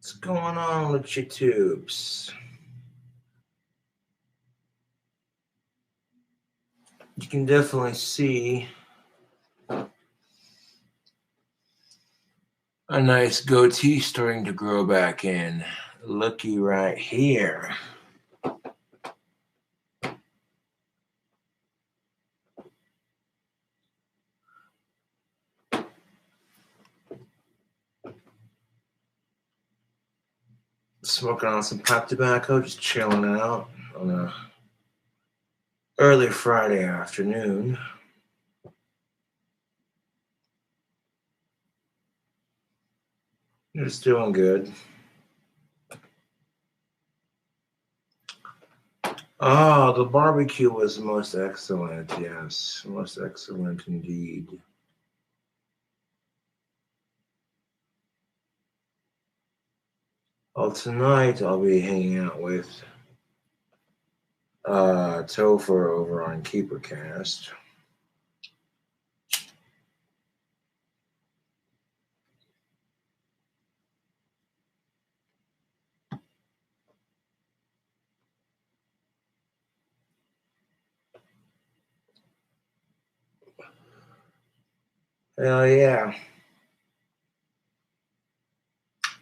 What's going on with your tubes? You can definitely see a nice goatee starting to grow back in. Looky right here. Smoking on some pipe tobacco, just chilling out on a early Friday afternoon. Just doing good. Oh, the barbecue was most excellent. Yes, most excellent indeed. Well, tonight I'll be hanging out with Topher over on KeeperCast. Hell yeah.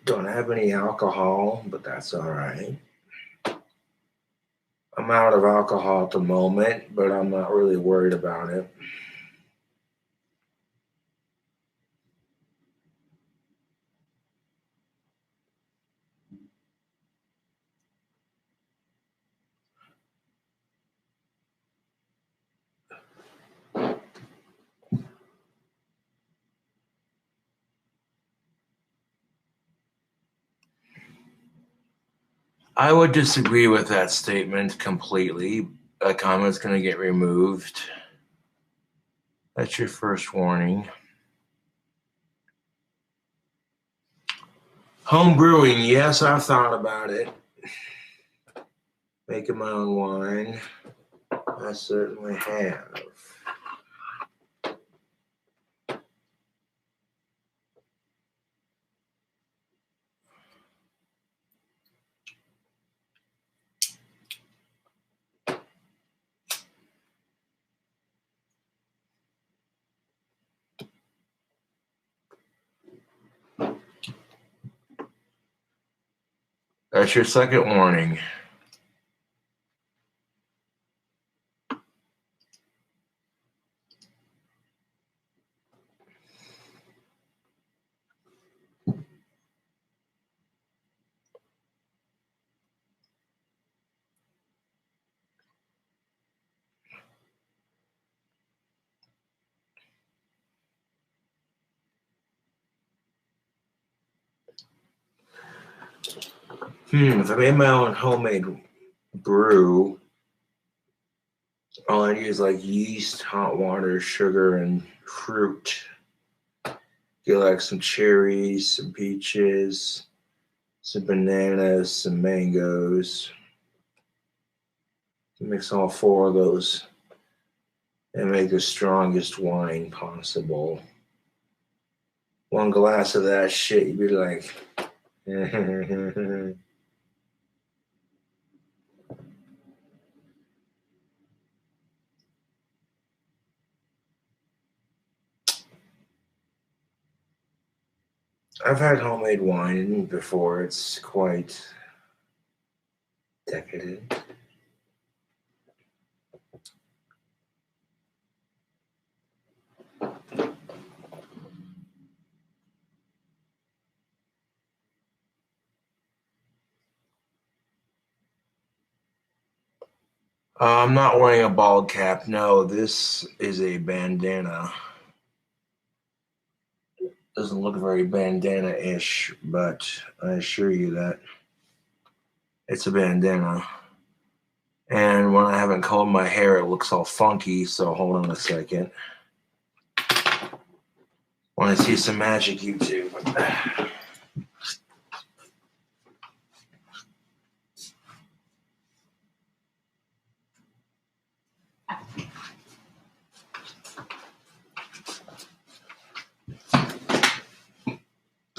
Don't have any alcohol, but that's all right. I'm out of alcohol at the moment, but I'm not really worried about it. I would disagree with that statement completely. A comment's going to get removed. That's your first warning. Home brewing, yes, I've thought about it. Making my own wine, I certainly have. That's your second warning. If I made my own homemade brew, all I use like yeast, hot water, sugar, and fruit. Get like some cherries, some peaches, some bananas, some mangoes. Mix all four of those and make the strongest wine possible. One glass of that shit, you'd be like, I've had homemade wine before. It's quite decadent. I'm not wearing a bald cap. No, this is a bandana. Doesn't look very bandana-ish, but I assure you that it's a bandana. And when I haven't combed my hair, it looks all funky, so hold on a second. Want to see some magic, YouTube?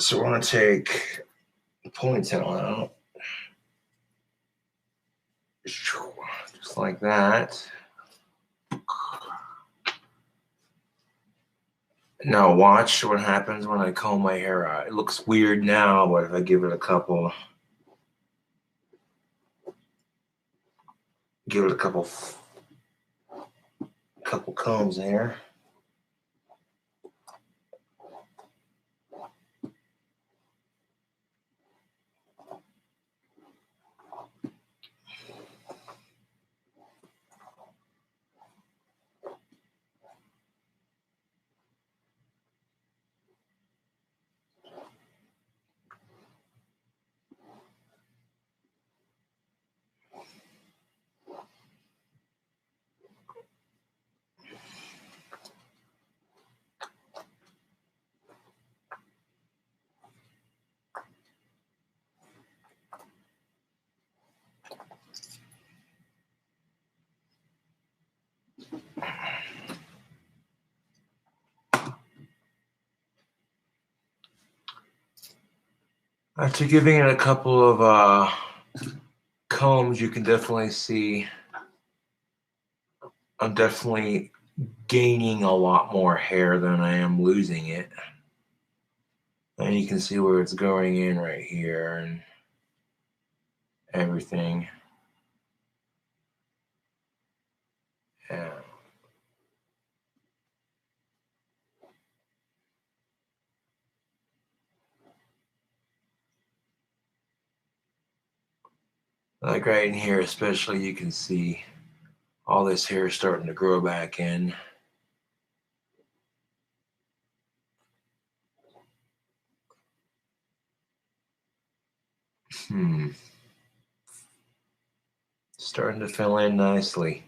So I want to take ponytail out. Just like that. Now watch what happens when I comb my hair out. It looks weird now, but if I give it a couple combs there. After giving it a couple of combs, you can definitely see I'm definitely gaining a lot more hair than I am losing it. And you can see where it's going in right here and everything. Yeah. Like right in here especially, you can see all this hair starting to grow back in. Starting to fill in nicely.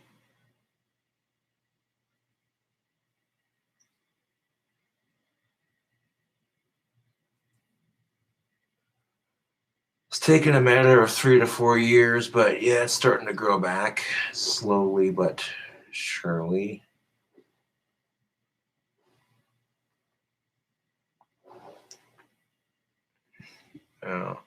It's taken a matter of 3 to 4 years, but yeah, it's starting to grow back slowly but surely. Oh.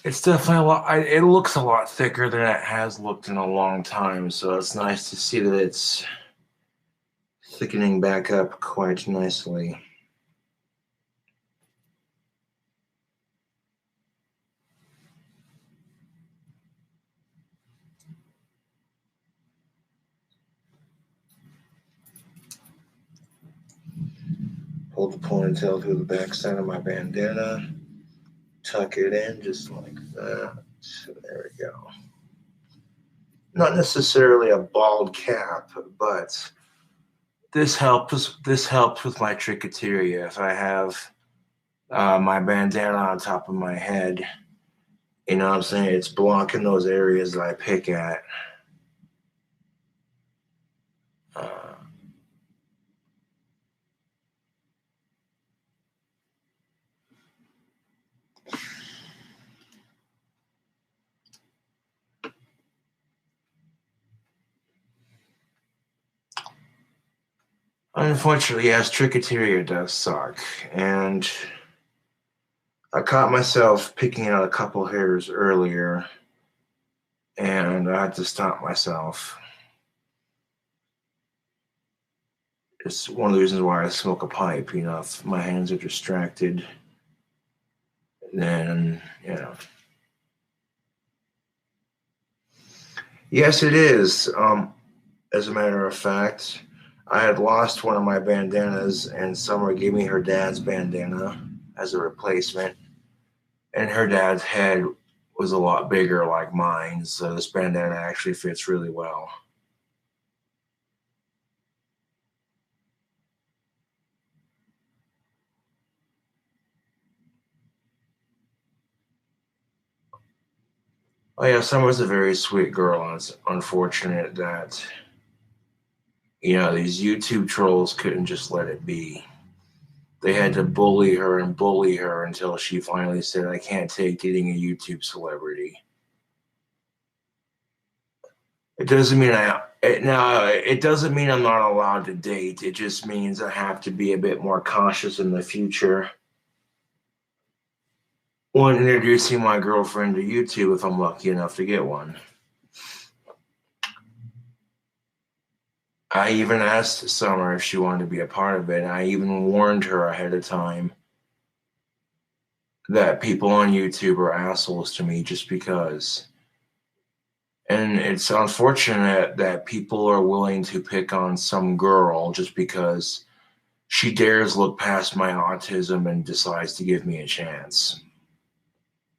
It's definitely a lot. It looks a lot thicker than it has looked in a long time, so it's nice to see that it's thickening back up quite nicely. Hold the ponytail through the back side of my bandana, tuck it in just like that. There we go. Not necessarily a bald cap, but this helps with my trichoteria. If I have my bandana on top of my head, you know what I'm saying? It's blocking those areas that I pick at. Unfortunately, yes, Tricketeria does suck. And I caught myself picking out a couple hairs earlier, and I had to stop myself. It's one of the reasons why I smoke a pipe. You know, if my hands are distracted, then, you know. Yes, it is. As a matter of fact, I had lost one of my bandanas, and Summer gave me her dad's bandana as a replacement. And her dad's head was a lot bigger like mine, so this bandana actually fits really well. Oh yeah, Summer's a very sweet girl, and it's unfortunate that, you know, these YouTube trolls couldn't just let it be. They had to bully her and bully her until she finally said, I can't take dating a YouTube celebrity. It doesn't mean it doesn't mean I'm not allowed to date. It just means I have to be a bit more cautious in the future when introducing my girlfriend to YouTube if I'm lucky enough to get one. I even asked Summer if she wanted to be a part of it. I even warned her ahead of time that people on YouTube are assholes to me just because. And it's unfortunate that people are willing to pick on some girl just because she dares look past my autism and decides to give me a chance.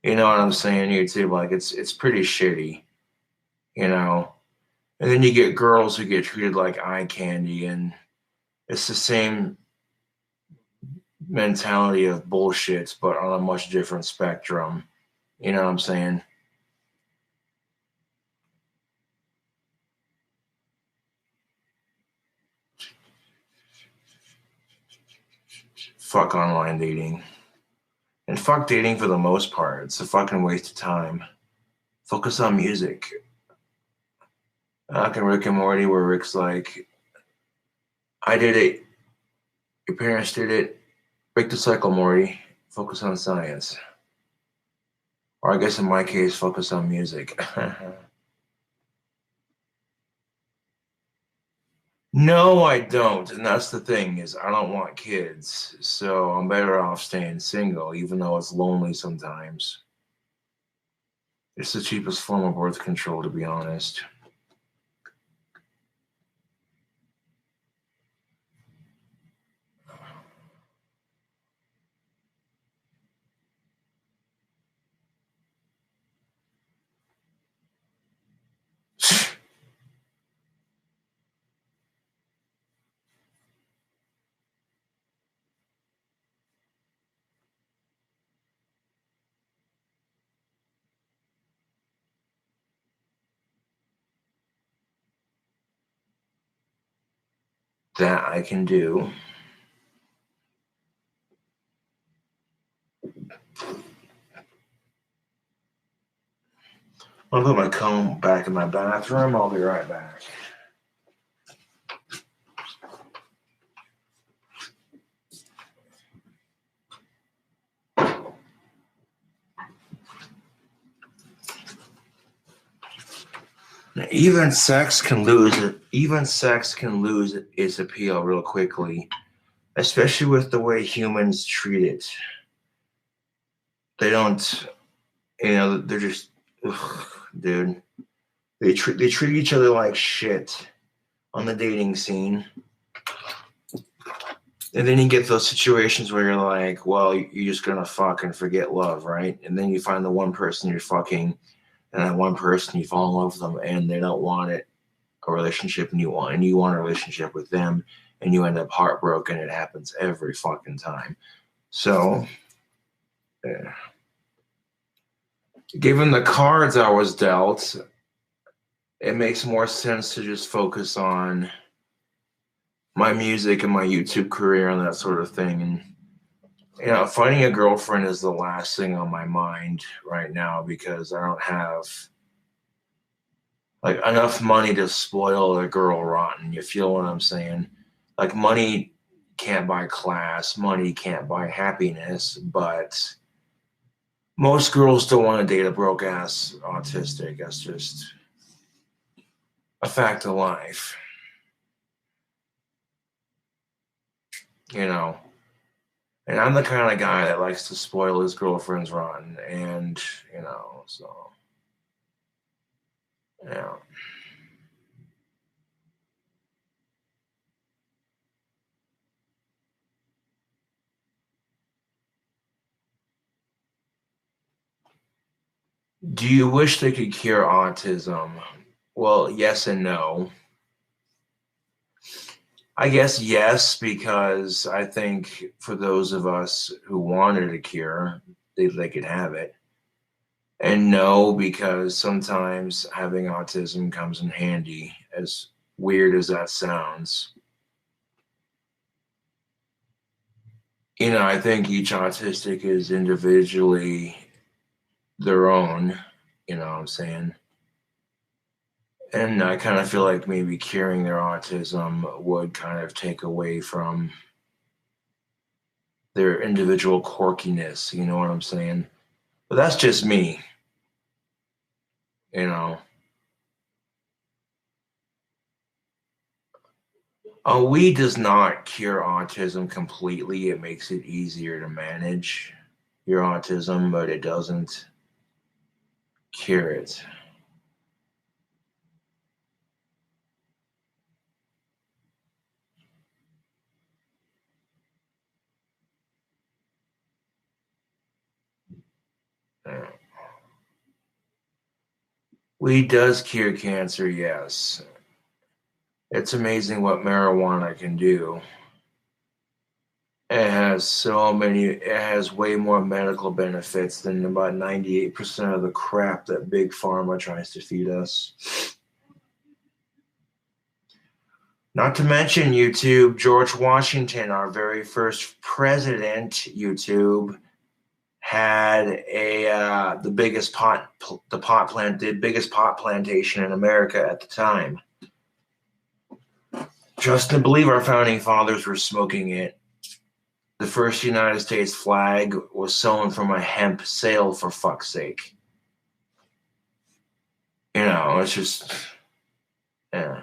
You know what I'm saying, YouTube? Like, it's pretty shitty, you know? And then you get girls who get treated like eye candy, and it's the same mentality of bullshit, but on a much different spectrum. You know what I'm saying? Fuck online dating. And fuck dating for the most part. It's a fucking waste of time. Focus on music. Like in Rick and Morty, where Rick's like, I did it. Your parents did it. Break the cycle, Morty. Focus on science. Or I guess in my case, focus on music. No, I don't. And that's the thing is I don't want kids. So I'm better off staying single, even though it's lonely sometimes. It's the cheapest form of birth control, to be honest. That I can do. I'll put my comb back in my bathroom. I'll be right back. Now, even sex can lose it. Even sex can lose its appeal real quickly, especially with the way humans treat it. They don't, you know, they're just, ugh, dude. They treat each other like shit on the dating scene. And then you get those situations where you're like, well, you're just gonna fuck and forget love, right? And then you find the one person you're fucking, and that one person you fall in love with them, and they don't want it, a relationship, and you want a relationship with them, and you end up heartbroken. It happens every fucking time. So, yeah. Given the cards I was dealt, it makes more sense to just focus on my music and my YouTube career and that sort of thing. And, you know, finding a girlfriend is the last thing on my mind right now because I don't have like enough money to spoil a girl rotten. You feel what I'm saying? Like, money can't buy class, money can't buy happiness, but most girls don't want to date a broke ass autistic. That's just a fact of life. You know. And I'm the kind of guy that likes to spoil his girlfriend's rotten, and you know, so yeah. Do you wish they could cure autism? Well, yes and no. I guess yes, because I think for those of us who wanted a cure, they could have it. And no, because sometimes having autism comes in handy, as weird as that sounds. You know, I think each autistic is individually their own, you know what I'm saying? And I kind of feel like maybe curing their autism would kind of take away from their individual quirkiness, you know what I'm saying? But that's just me, you know. Weed does not cure autism completely. It makes it easier to manage your autism, but it doesn't cure it. Yeah. Weed does cure cancer, yes. It's amazing what marijuana can do. It has way more medical benefits than about 98% of the crap that big pharma tries to feed us. Not to mention YouTube, George Washington, our very first president, YouTube, had the biggest pot plantation in America at the time. Trust and believe our founding fathers were smoking it. The first United States flag was sewn from a hemp sail, for fuck's sake. You know, it's just, yeah.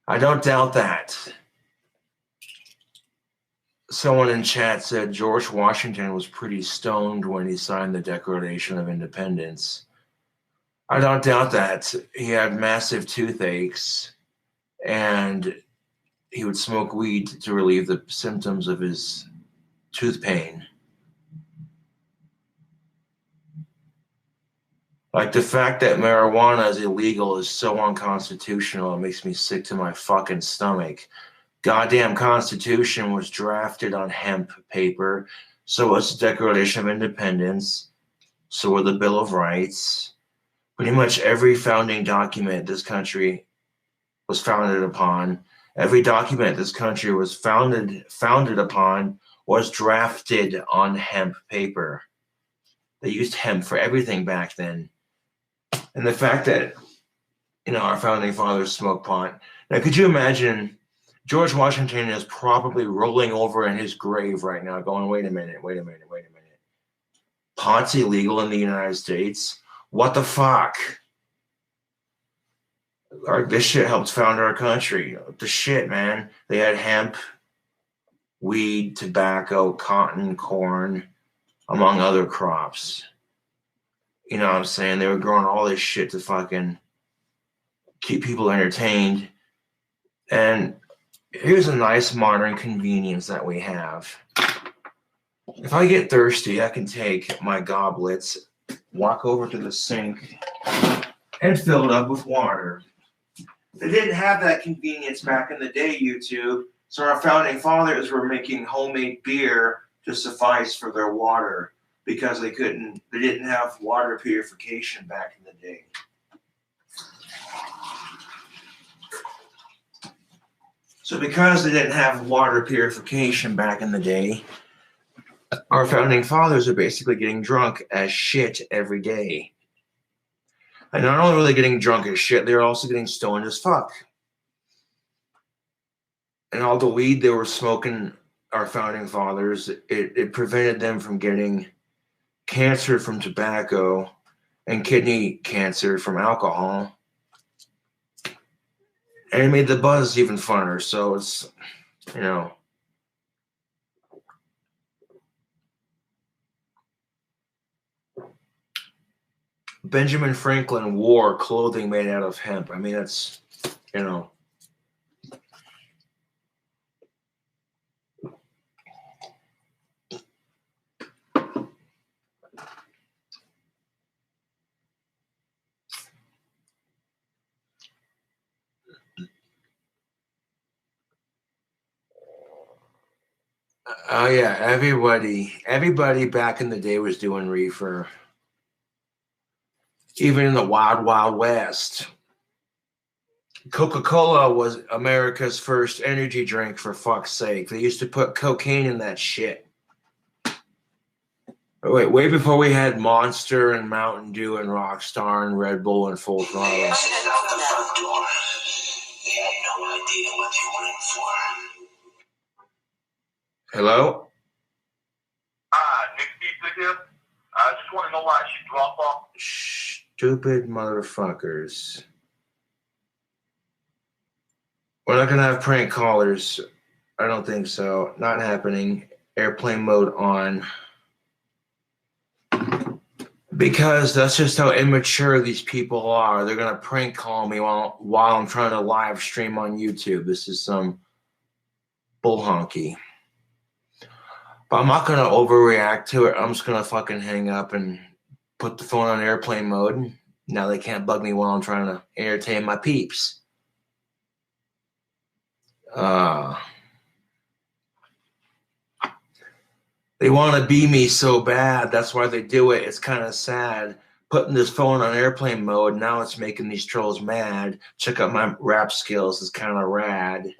I don't doubt that. Someone in chat said George Washington was pretty stoned when he signed the Declaration of Independence. I don't doubt that. He had massive toothaches and he would smoke weed to relieve the symptoms of his tooth pain. Like, the fact that marijuana is illegal is so unconstitutional, it makes me sick to my fucking stomach. Goddamn Constitution was drafted on hemp paper. So was the Declaration of Independence. So were the Bill of Rights. Pretty much every founding document this country was founded upon, every document this country was founded upon was drafted on hemp paper. They used hemp for everything back then. And the fact that, you know, our founding fathers smoked pot. Now, could you imagine George Washington is probably rolling over in his grave right now going, wait a minute. Pot's illegal in the United States? What the fuck? This shit helped found our country. The shit, man. They had hemp, weed, tobacco, cotton, corn, among other crops. You know what I'm saying? They were growing all this shit to fucking keep people entertained. And here's a nice modern convenience that we have. If I get thirsty, I can take my goblets, walk over to the sink, and fill it up with water. They didn't have that convenience back in the day, YouTube, so our founding fathers were making homemade beer to suffice for their water because they didn't have water purification back in the day. So because they didn't have water purification back in the day, Our founding fathers are basically getting drunk as shit every day. And not only were they getting drunk as shit, they were also getting stoned as fuck. And all the weed they were smoking, our founding fathers, it prevented them from getting cancer from tobacco and kidney cancer from alcohol. And it made the buzz even funner. So it's, you know. Benjamin Franklin wore clothing made out of hemp. I mean, that's, you know. Oh yeah, everybody back in the day was doing reefer. Even in the wild, wild west. Coca-Cola was America's first energy drink, for fuck's sake. They used to put cocaine in that shit. Wait, way before we had Monster and Mountain Dew and Rockstar and Red Bull and Full Throttle. Out the front door. They had no idea what you were in for. Hello? Nick Steve here. I just want to know why I should drop off. Stupid motherfuckers. We're not going to have prank callers. I don't think so. Not happening. Airplane mode on. Because that's just how immature these people are. They're going to prank call me while I'm trying to live stream on YouTube. This is some bull honky. But I'm not going to overreact to it. I'm just going to fucking hang up and put the phone on airplane mode. Now they can't bug me while I'm trying to entertain my peeps. They want to be me so bad. That's why they do it. It's kind of sad. Putting this phone on airplane mode, now it's making these trolls mad. Check out my rap skills. It's kind of rad.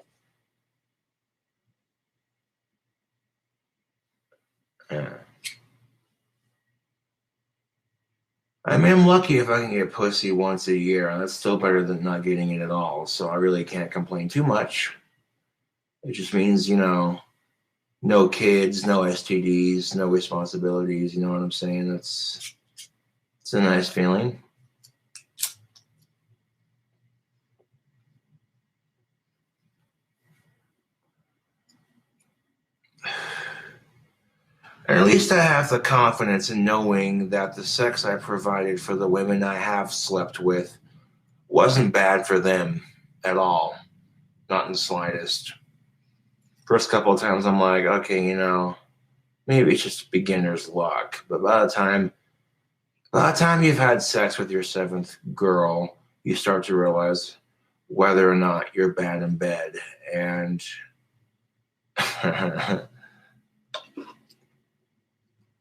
I mean, I'm lucky if I can get pussy once a year. That's still better than not getting it at all. So I really can't complain too much. It just means, you know, no kids, no STDs, no responsibilities. You know what I'm saying? It's a nice feeling. And at least I have the confidence in knowing that the sex I provided for the women I have slept with wasn't bad for them at all. Not in the slightest. First couple of times I'm like, okay, you know, maybe it's just beginner's luck. But by the time you've had sex with your seventh girl, you start to realize whether or not you're bad in bed. And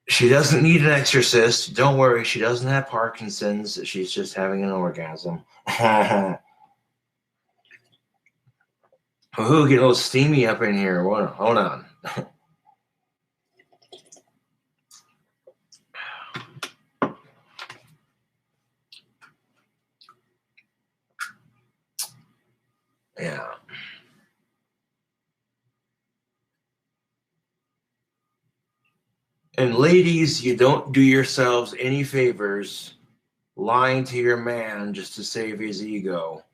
she doesn't need an exorcist. Don't worry, she doesn't have Parkinson's. She's just having an orgasm. Ooh, get a little steamy up in here. Hold on. Yeah. And ladies, you don't do yourselves any favors lying to your man just to save his ego.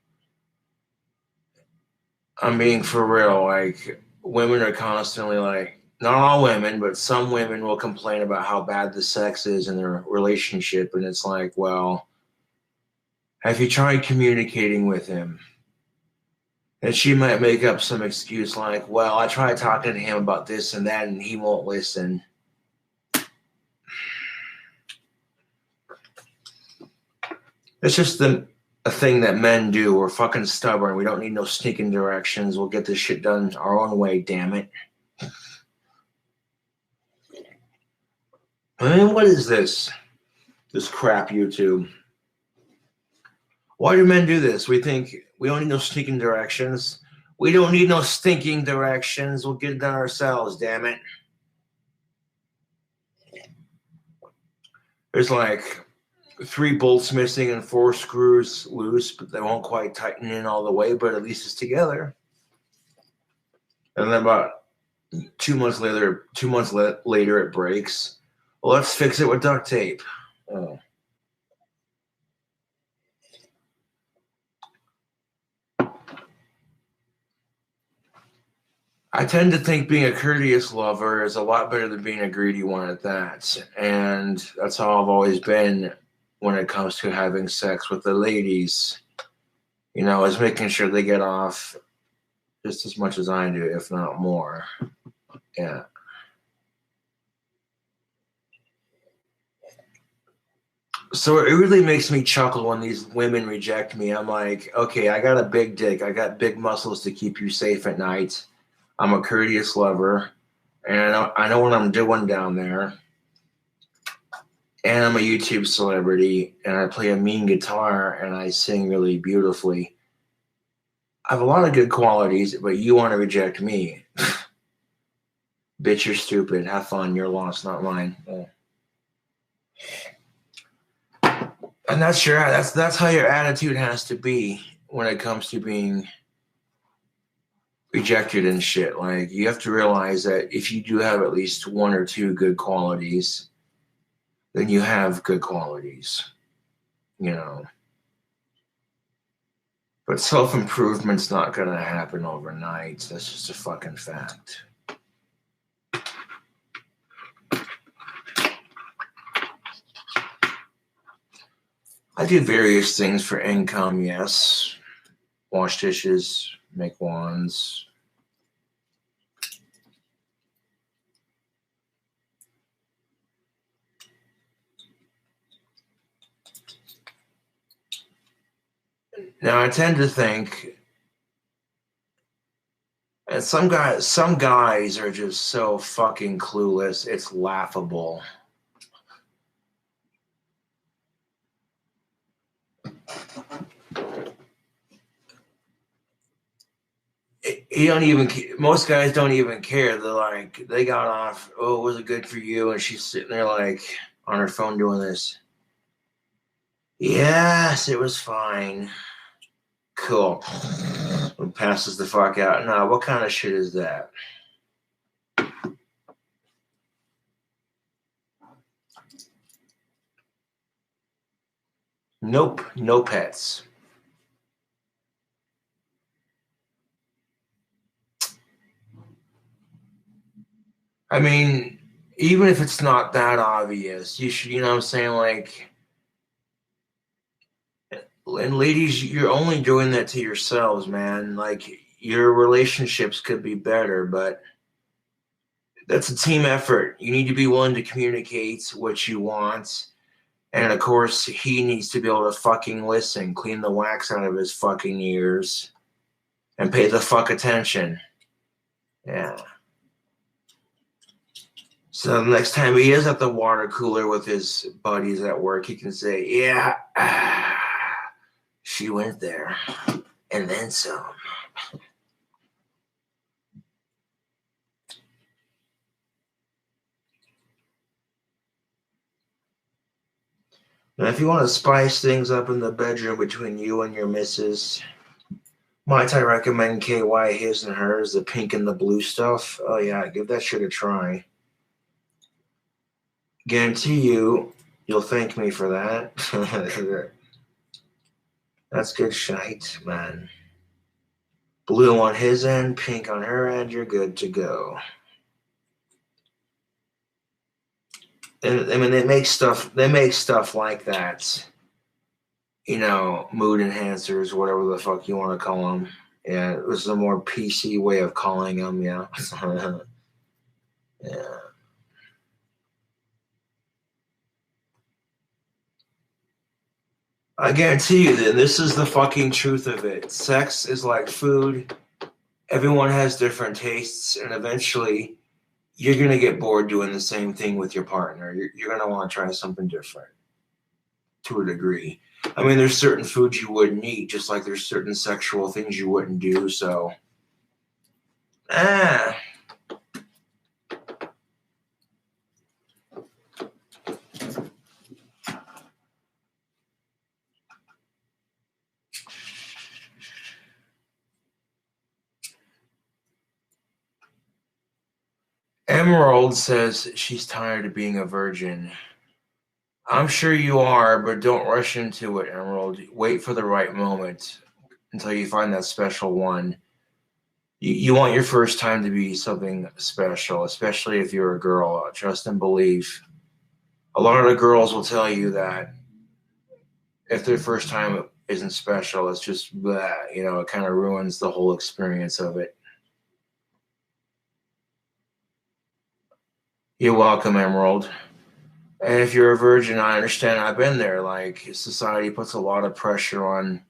I'm being for real. Like, women are constantly like, not all women, but some women will complain about how bad the sex is in their relationship. And it's like, well, have you tried communicating with him? And she might make up some excuse like, well, I tried talking to him about this and that, and he won't listen. It's just a thing that men do. We're fucking stubborn. We don't need no sneaking directions. We'll get this shit done our own way, damn it. I mean, what is this? This crap YouTube. Why do men do this? We think we don't need no sneaking directions. We don't need no stinking directions. We'll get it done ourselves, damn it. there's like 3 bolts missing and 4 screws loose, but they won't quite tighten in all the way, but at least it's together. And then about 2 months later, it breaks. Well, let's fix it with duct tape. Oh. I tend to think being a courteous lover is a lot better than being a greedy one at that. And that's how I've always been when it comes to having sex with the ladies. You know, is making sure they get off just as much as I do, if not more. Yeah. So it really makes me chuckle when these women reject me. I'm like, okay, I got a big dick. I got big muscles to keep you safe at night. I'm a courteous lover, and I know what I'm doing down there. And I'm a YouTube celebrity, and I play a mean guitar, and I sing really beautifully. I have a lot of good qualities, but you want to reject me. Bitch, you're stupid. Have fun. Your loss, not mine. And that's how your attitude has to be when it comes to being rejected and shit. Like, you have to realize that if you do have at least 1 or 2 good qualities, then you have good qualities, you know. But self-improvement's not gonna happen overnight. That's just a fucking fact. I do various things for income, yes. Wash dishes, make wands. Now, I tend to think, and some guys are just so fucking clueless, it's laughable. Most guys don't even care. They're like, they got off, oh, was it good for you? And she's sitting there like on her phone doing this. Yes, it was fine. Cool. And passes the fuck out. Nah, what kind of shit is that? Nope, no pets. I mean, even if it's not that obvious, you should, you know what I'm saying? Like, and ladies, you're only doing that to yourselves, man. Like, your relationships could be better, but that's a team effort. You need to be willing to communicate what you want. And of course, he needs to be able to fucking listen, clean the wax out of his fucking ears, and pay the fuck attention. Yeah. So the next time he is at the water cooler with his buddies at work, he can say, yeah, she went there, and then some. Now, if you want to spice things up in the bedroom between you and your missus, might I recommend KY, his and hers, the pink and the blue stuff? Oh yeah, give that shit a try. Guarantee you'll thank me for that. That's good shite, man. Blue on his end, pink on her end, you're good to go. And I mean, they make stuff like that. You know, mood enhancers, whatever the fuck you want to call them. Yeah, this is a more PC way of calling them, yeah. Yeah. I guarantee you that this is the fucking truth of it. Sex is like food. Everyone has different tastes, and eventually you're going to get bored doing the same thing with your partner. You're going to want to try something different to a degree. I mean, there's certain foods you wouldn't eat, just like there's certain sexual things you wouldn't do, so. Emerald says she's tired of being a virgin. I'm sure you are, but don't rush into it, Emerald. Wait for the right moment until you find that special one. You want your first time to be something special, especially if you're a girl. Trust and believe. A lot of the girls will tell you that if their first time isn't special, it's just blah, it kind of ruins the whole experience of it. You're welcome, Emerald. And if you're a virgin, I understand. I've been there. Like, society puts a lot of pressure on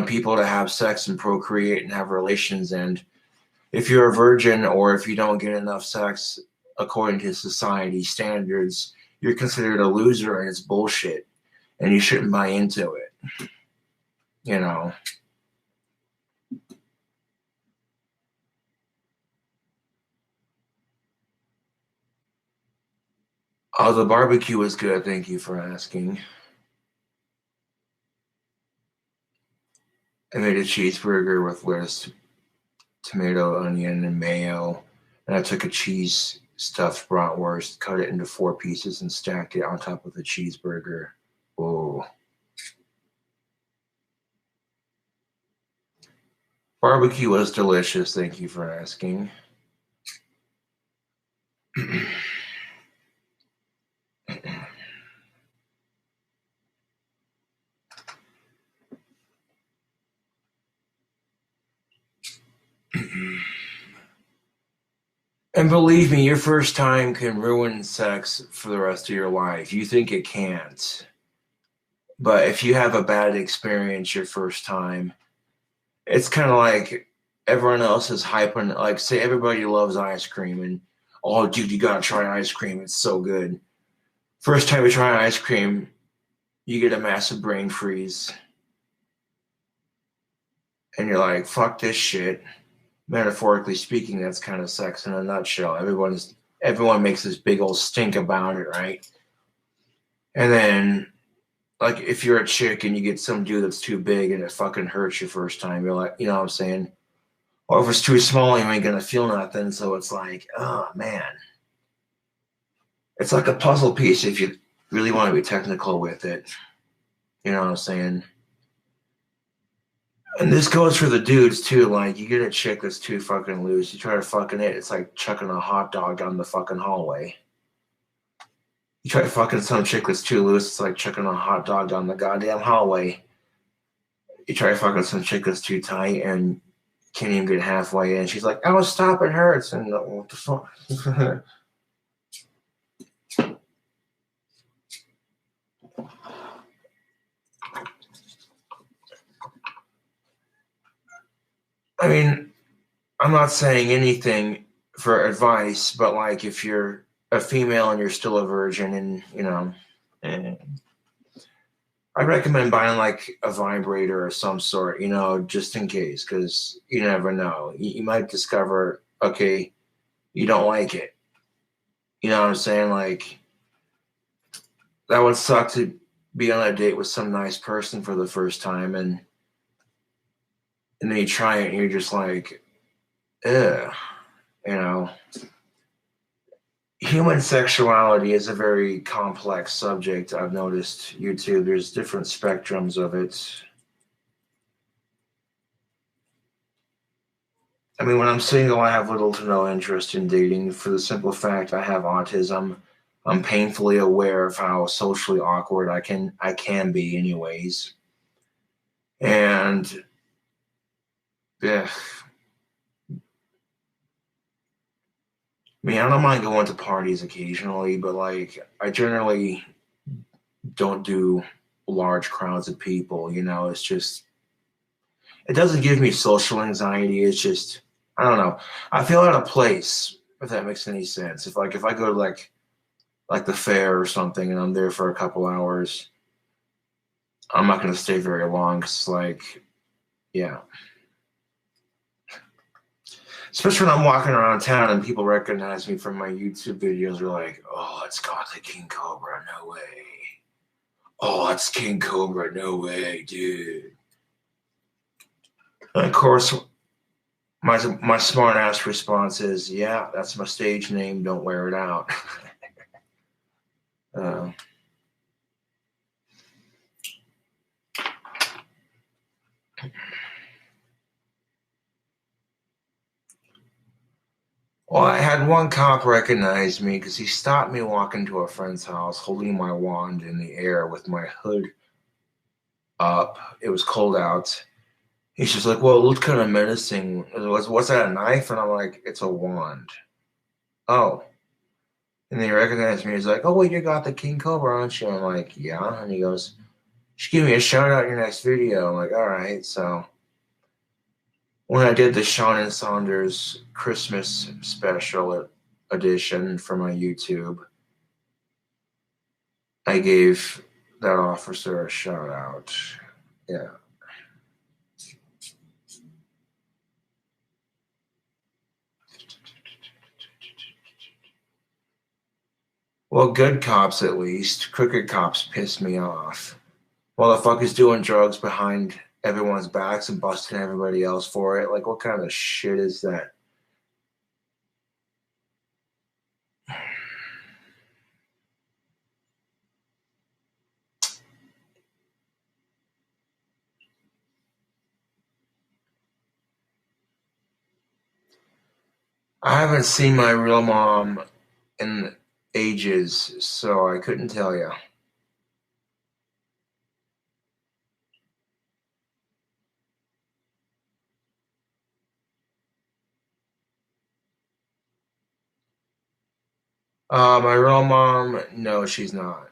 people to have sex and procreate and have relations. And if you're a virgin or if you don't get enough sex according to society standards, you're considered a loser, and it's bullshit. And you shouldn't buy into it. Oh, the barbecue was good. Thank you for asking. I made a cheeseburger with lettuce, tomato, onion, and mayo. And I took a cheese stuffed bratwurst, cut it into 4 pieces, and stacked it on top of the cheeseburger. Oh. Barbecue was delicious. Thank you for asking. And believe me, your first time can ruin sex for the rest of your life. You think it can't. But if you have a bad experience your first time, it's kind of like everyone else is hyping. Like, say everybody loves ice cream, and, oh, dude, you gotta try ice cream. It's so good. First time you try ice cream, you get a massive brain freeze. And you're like, fuck this shit. Metaphorically speaking, that's kind of sex in a nutshell. Everyone makes this big old stink about it, right? And then, like, if you're a chick and you get some dude that's too big and it fucking hurts your first time, you're like, you know what I'm saying? Or if it's too small, you ain't gonna feel nothing. So it's like, oh man. It's like a puzzle piece if you really want to be technical with it. You know what I'm saying? And this goes for the dudes too. Like, you get a chick that's too fucking loose, you try to fucking it, it's like chucking a hot dog down the fucking hallway. You try to fucking some chick that's too loose, it's like chucking a hot dog down the goddamn hallway. You try to fucking some chick that's too tight and can't even get halfway in. She's like, "Oh, stop, it hurts." And what the fuck? I mean, I'm not saying anything for advice, but like, if you're a female and you're still a virgin, and I recommend buying like a vibrator of some sort, just in case, because you never know. You might discover, okay, you don't like it. You know what I'm saying? Like, that would suck to be on a date with some nice person for the first time, and then you try it and you're just like, ugh, Human sexuality is a very complex subject. I've noticed YouTube, there's different spectrums of it. I mean, when I'm single, I have little to no interest in dating for the simple fact I have autism. I'm painfully aware of how socially awkward I can be anyways. And yeah, I mean, I don't mind going to parties occasionally, but like, I generally don't do large crowds of people. It's just, it doesn't give me social anxiety. It's just, I don't know. I feel out of place, if that makes any sense. If I go to like the fair or something and I'm there for a couple hours, I'm not going to stay very long. Cause yeah. Especially when I'm walking around town and people recognize me from my YouTube videos. They're like, "Oh, it's got the King Cobra. No way. Oh, it's King Cobra. No way, dude." And of course, My smart ass response is, yeah, that's my stage name. Don't wear it out. Well, I had one cop recognize me because he stopped me walking to a friend's house holding my wand in the air with my hood up. It was cold out. He's just like, well, it looked kind of menacing. What's that, a knife? And I'm like, it's a wand. Oh. And then he recognized me. He's like, oh, wait, you got the King Cobra, aren't you? I'm like, yeah. And he goes, just give me a shout out in your next video. I'm like, all right. So when I did the Sean and Saunders Christmas special edition for my YouTube, I gave that officer a shout out. Yeah. Well, good cops at least. Crooked cops piss me off. Motherfuckers doing drugs behind everyone's backs and busting everybody else for it. Like, what kind of shit is that? I haven't seen my real mom in ages, so I couldn't tell you. My real mom, no, she's not.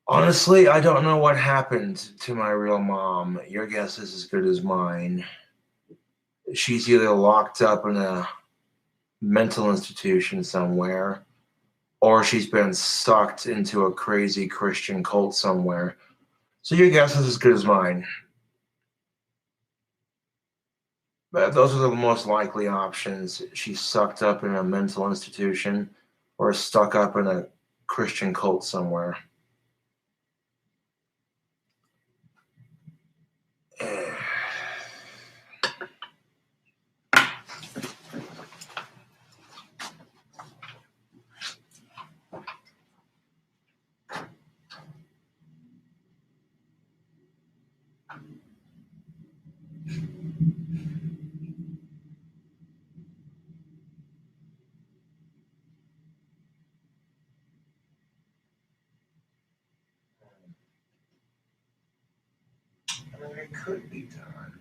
Honestly, I don't know what happened to my real mom. Your guess is as good as mine. She's either locked up in a mental institution somewhere, or she's been sucked into a crazy Christian cult somewhere. So your guess is as good as mine. But those are the most likely options. She's sucked up in a mental institution or stuck up in a Christian cult somewhere. I mean, it could be done.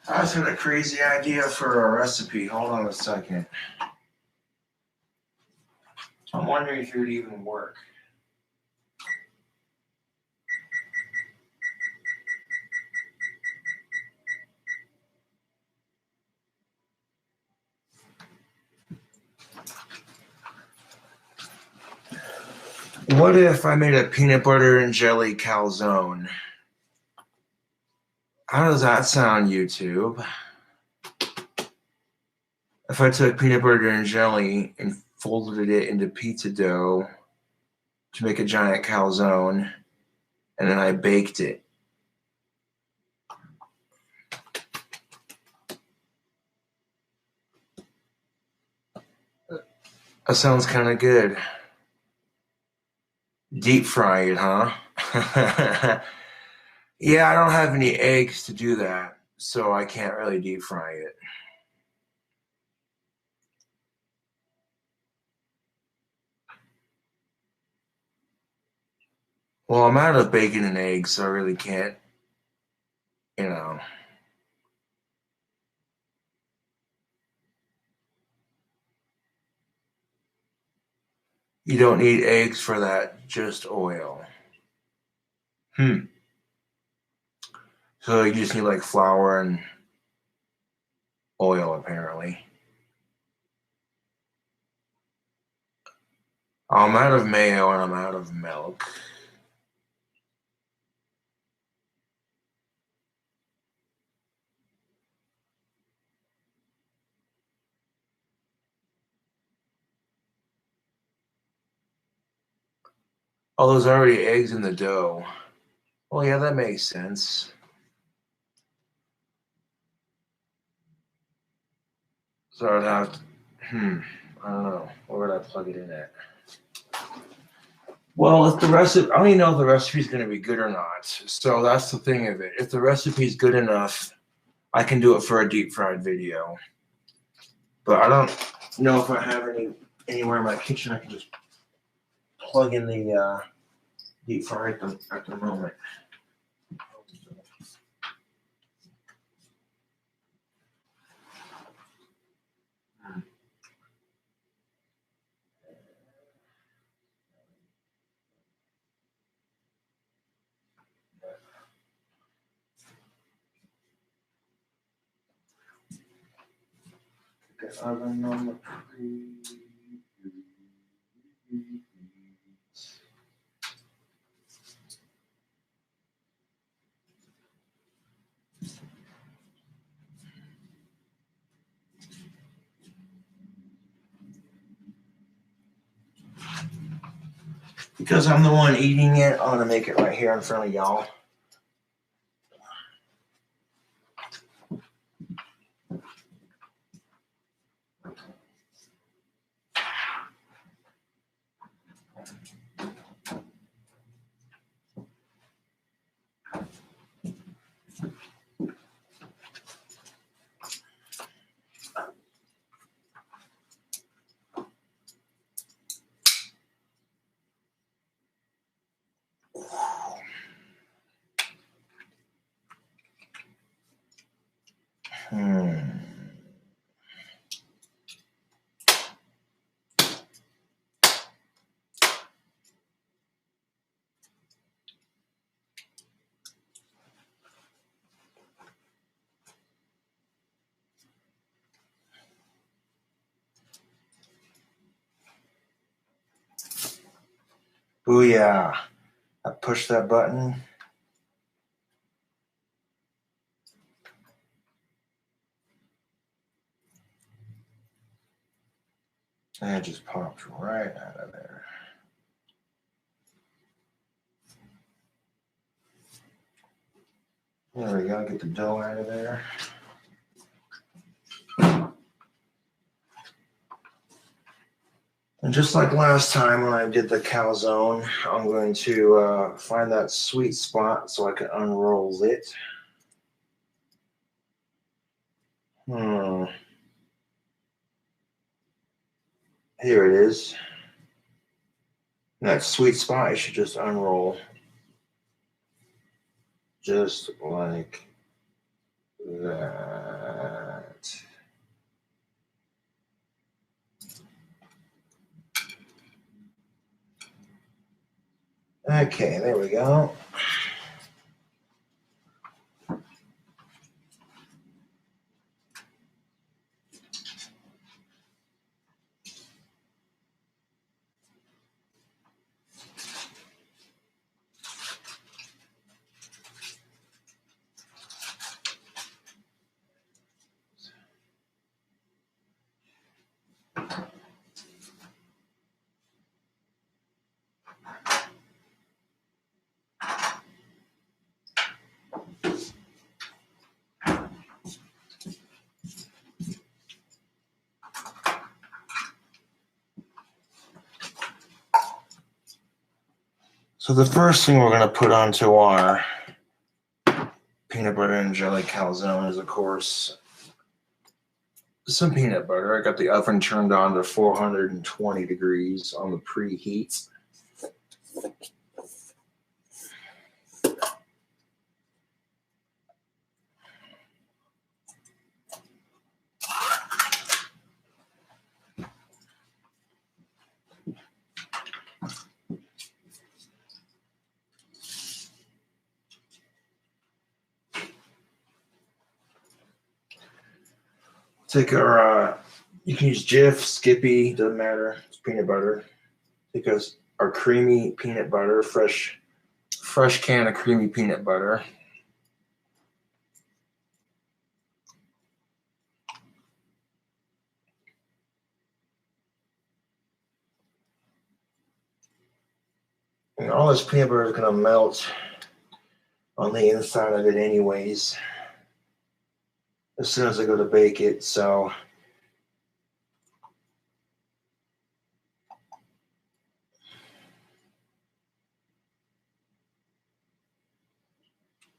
I just had a crazy idea for a recipe. Hold on a second. I'm wondering if it would even work. What if I made a peanut butter and jelly calzone? How does that sound, YouTube? If I took peanut butter and jelly and folded it into pizza dough to make a giant calzone, and then I baked it. That sounds kind of good. Deep fry it, huh? Yeah, I don't have any eggs to do that, so I can't really deep fry it. Well, I'm out of bacon and eggs, so I really can't, you know. You don't need eggs for that, just oil. So you just need like flour and oil, apparently. I'm out of mayo and I'm out of milk. Oh, there's already eggs in the dough. Well, yeah, that makes sense. So I'd have to, I don't know. Where would I plug it in at? Well, if the recipe, I don't even know if the recipe is going to be good or not. So that's the thing of it. If the recipe is good enough, I can do it for a deep fried video. But I don't know if I have anywhere in my kitchen I can just plug in the deep fryer at the moment. The oven on the preheat. Because I'm the one eating it, I'm gonna make it right here in front of y'all. Booyah. I push that button. And it just popped right out of there. There we go, get the dough out of there. And just like last time when I did the calzone, I'm going to find that sweet spot so I can unroll it. Here it is. That sweet spot you should just unroll. Just like that. Okay, there we go. So the first thing we're going to put onto our peanut butter and jelly calzone is, of course, some peanut butter. I got the oven turned on to 420 degrees on the preheat. Take our, you can use Jif, Skippy, doesn't matter. It's peanut butter. Because our creamy peanut butter, fresh can of creamy peanut butter. And all this peanut butter is going to melt on the inside of it anyways as soon as I go to bake it. So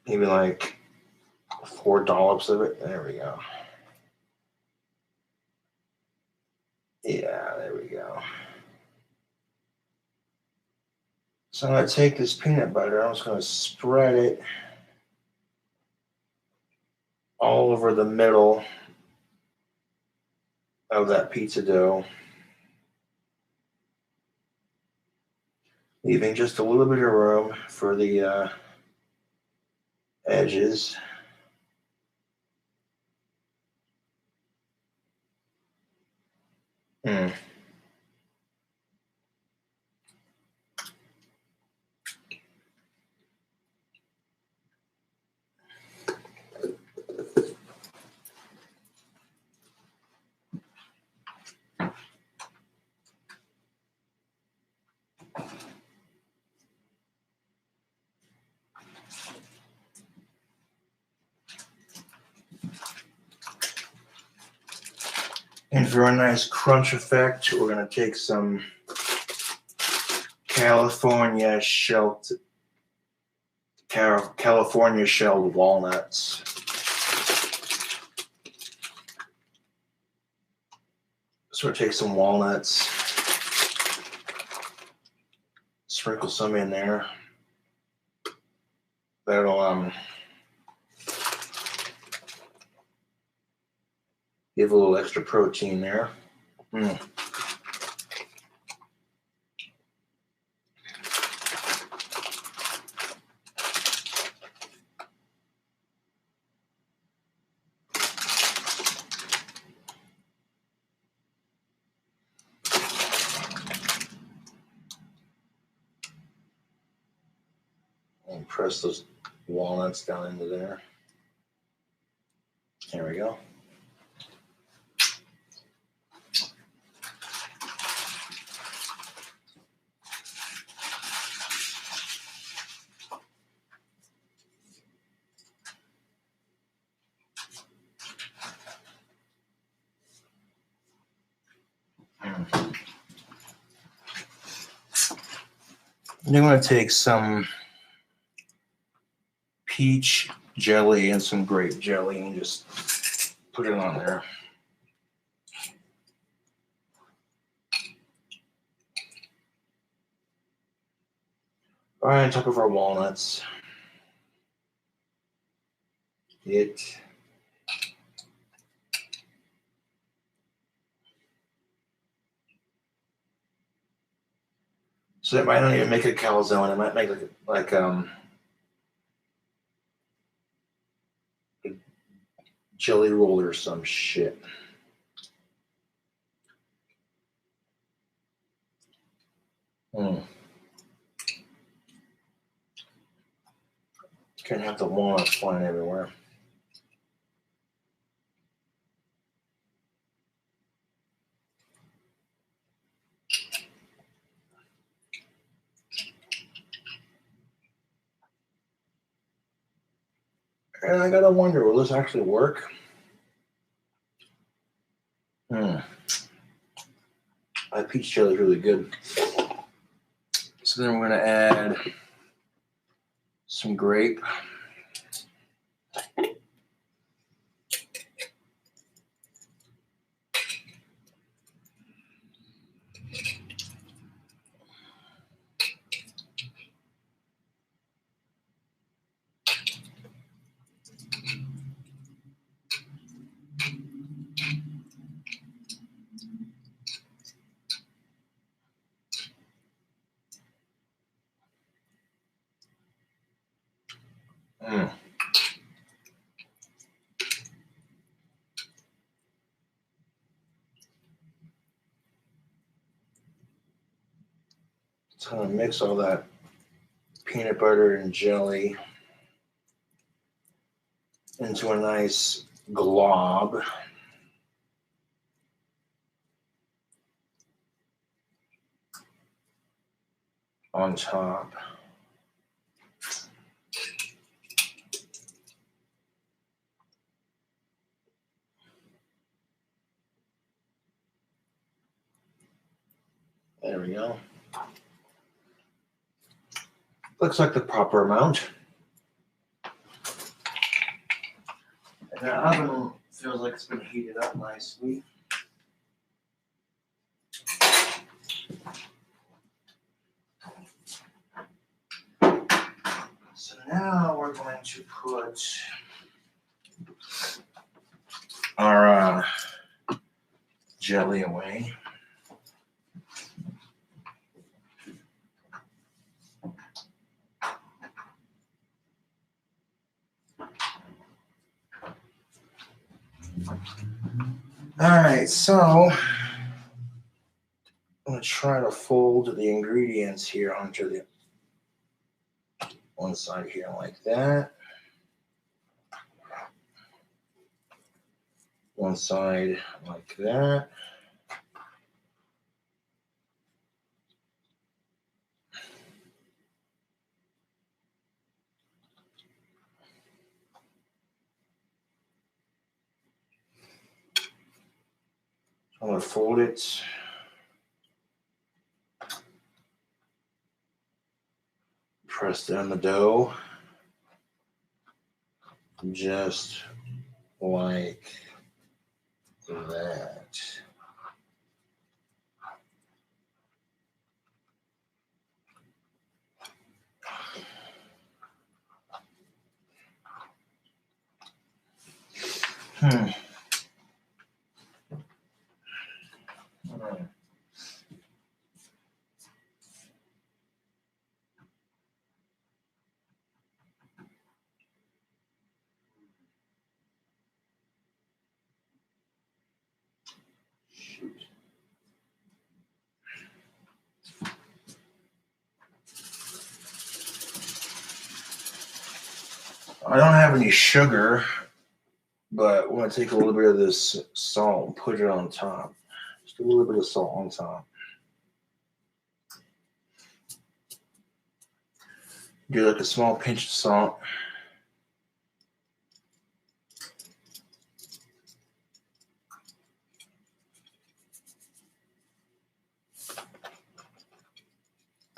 maybe like 4 dollops of it. There we go. Yeah, there we go. So I'm going to take this peanut butter, I'm just going to spread it all over the middle of that pizza dough, leaving just a little bit of room for the edges. And for a nice crunch effect, we're going to take some California shelled walnuts. So we'll take some walnuts, sprinkle some in there. That'll give a little extra protein there. And press those walnuts down into there. There we go. And I'm going to take some peach jelly and some grape jelly and just put it on there. Right on top of our walnuts. So it might not even make a calzone. It might make like a jelly roll or some shit. Can't have the walnuts flying everywhere. And I gotta wonder, will this actually work? That peach jelly is really good. So then we're gonna add some grape. So I'm gonna mix all that peanut butter and jelly into a nice glob. On top. There we go. Looks like the proper amount. And the oven feels like it's been heated up nicely. So now we're going to put our jelly away. All right, so I'm going to try to fold the ingredients here onto the one side here like that. One side like that. I'm going to fold it. Press down the dough. Just like that. I don't have any sugar, but I'm going to take a little bit of this salt and put it on top. Just a little bit of salt on top. Do like a small pinch of salt.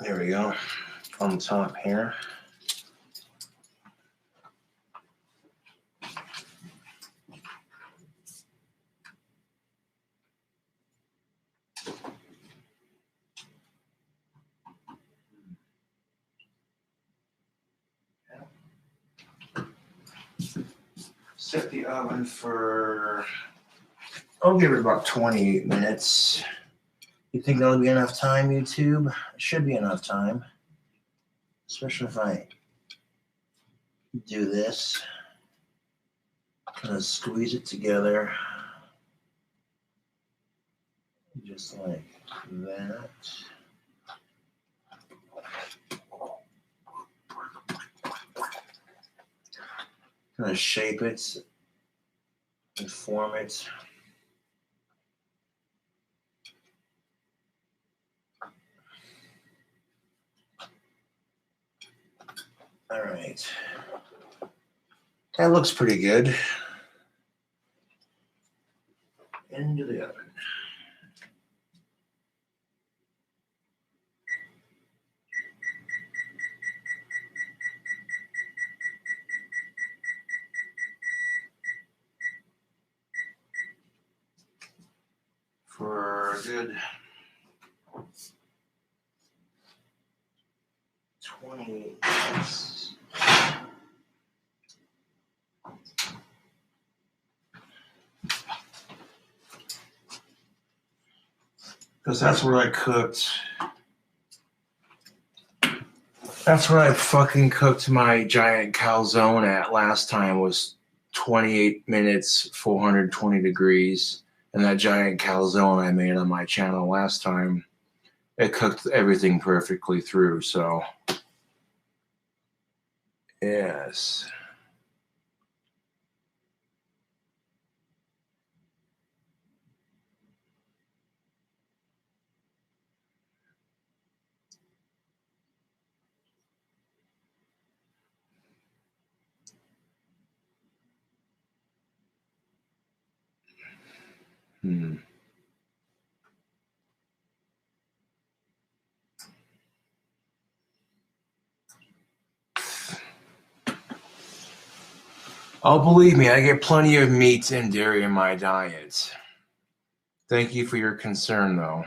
There we go. On top here. Set the oven for, I'll give it about 28 minutes. You think that'll be enough time, YouTube? It should be enough time. Especially if I do this. Kind of squeeze it together. Just like that. Kind of shape it and form it. All right. That looks pretty good. Into the oven. For a good 20 minutes. Because that's where I cooked. That's where I fucking cooked my giant calzone at last time, was 28 minutes, 420 degrees. And that giant calzone I made on my channel last time it cooked everything perfectly through. So, yes. Oh, believe me, I get plenty of meat and dairy in my diet. Thank you for your concern, though.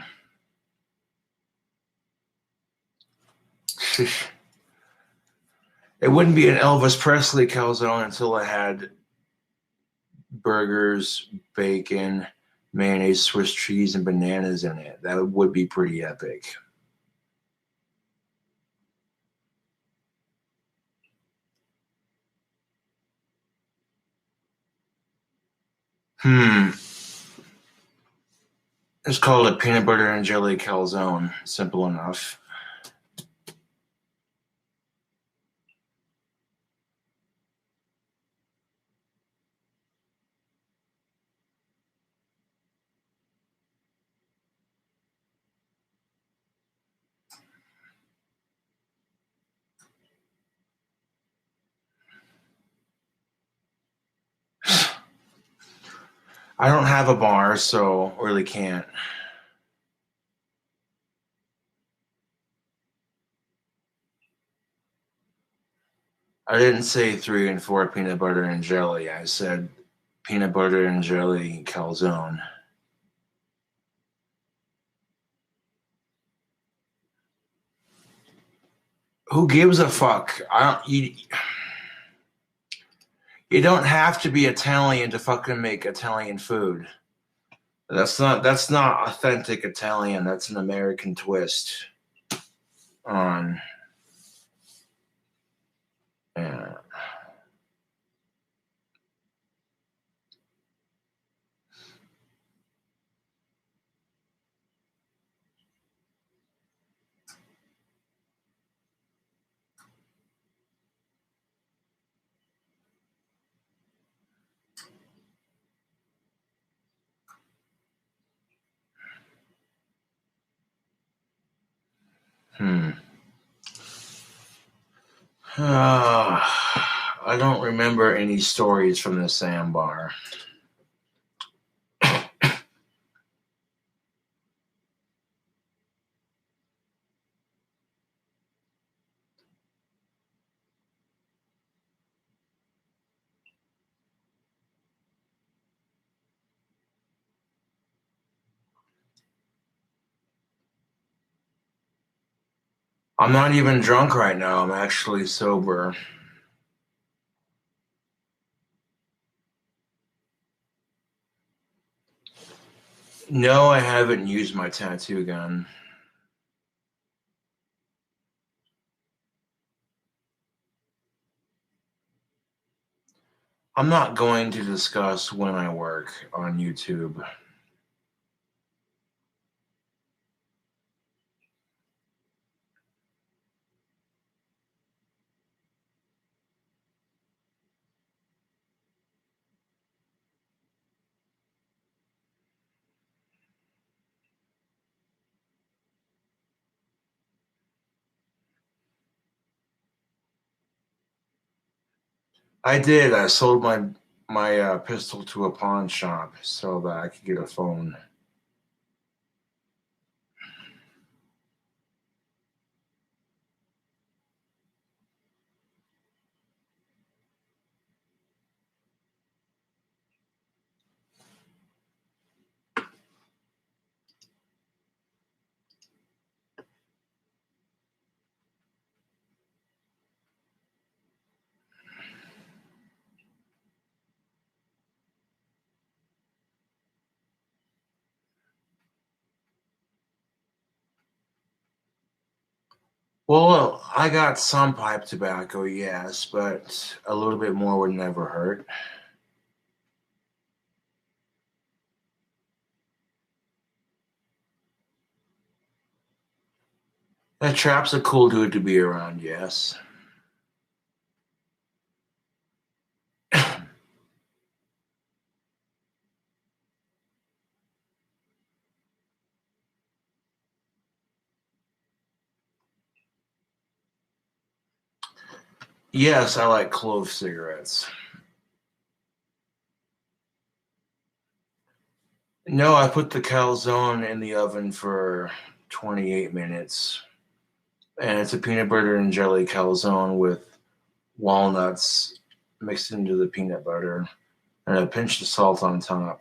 It wouldn't be an Elvis Presley calzone until I had burgers, bacon, mayonnaise, Swiss cheese, and bananas in it. That would be pretty epic. It's called a peanut butter and jelly calzone. Simple enough. I don't have a bar, so really can't. I didn't say 3 and 4 peanut butter and jelly. I said peanut butter and jelly calzone. Who gives a fuck? You don't have to be Italian to fucking make Italian food. That's not authentic Italian. That's an American twist on. Yeah. I don't remember any stories from the sandbar. I'm not even drunk right now. I'm actually sober. No, I haven't used my tattoo gun. I'm not going to discuss when I work on YouTube. I did. I sold my pistol to a pawn shop so that I could get a phone. Well, I got some pipe tobacco, yes, but a little bit more would never hurt. That Trap's a cool dude to be around, yes. Yes, I like clove cigarettes. No, I put the calzone in the oven for 28 minutes. And it's a peanut butter and jelly calzone with walnuts mixed into the peanut butter and a pinch of salt on top.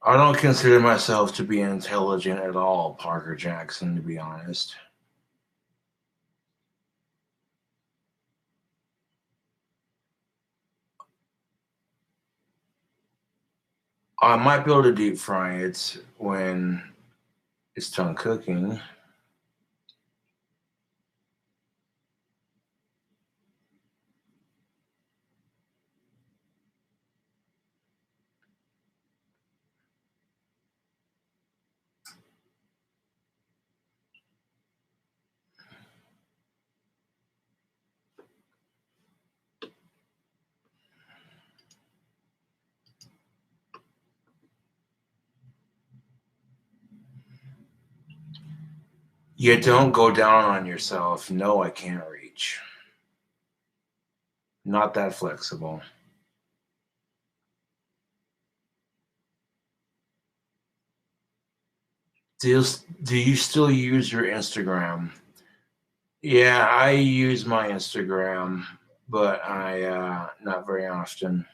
I don't consider myself to be intelligent at all, Parker Jackson, to be honest. I might be able to deep fry it when it's done cooking. You don't go down on yourself. No, I can't reach. Not that flexible. Do you still use your Instagram? Yeah, I use my Instagram, but I not very often.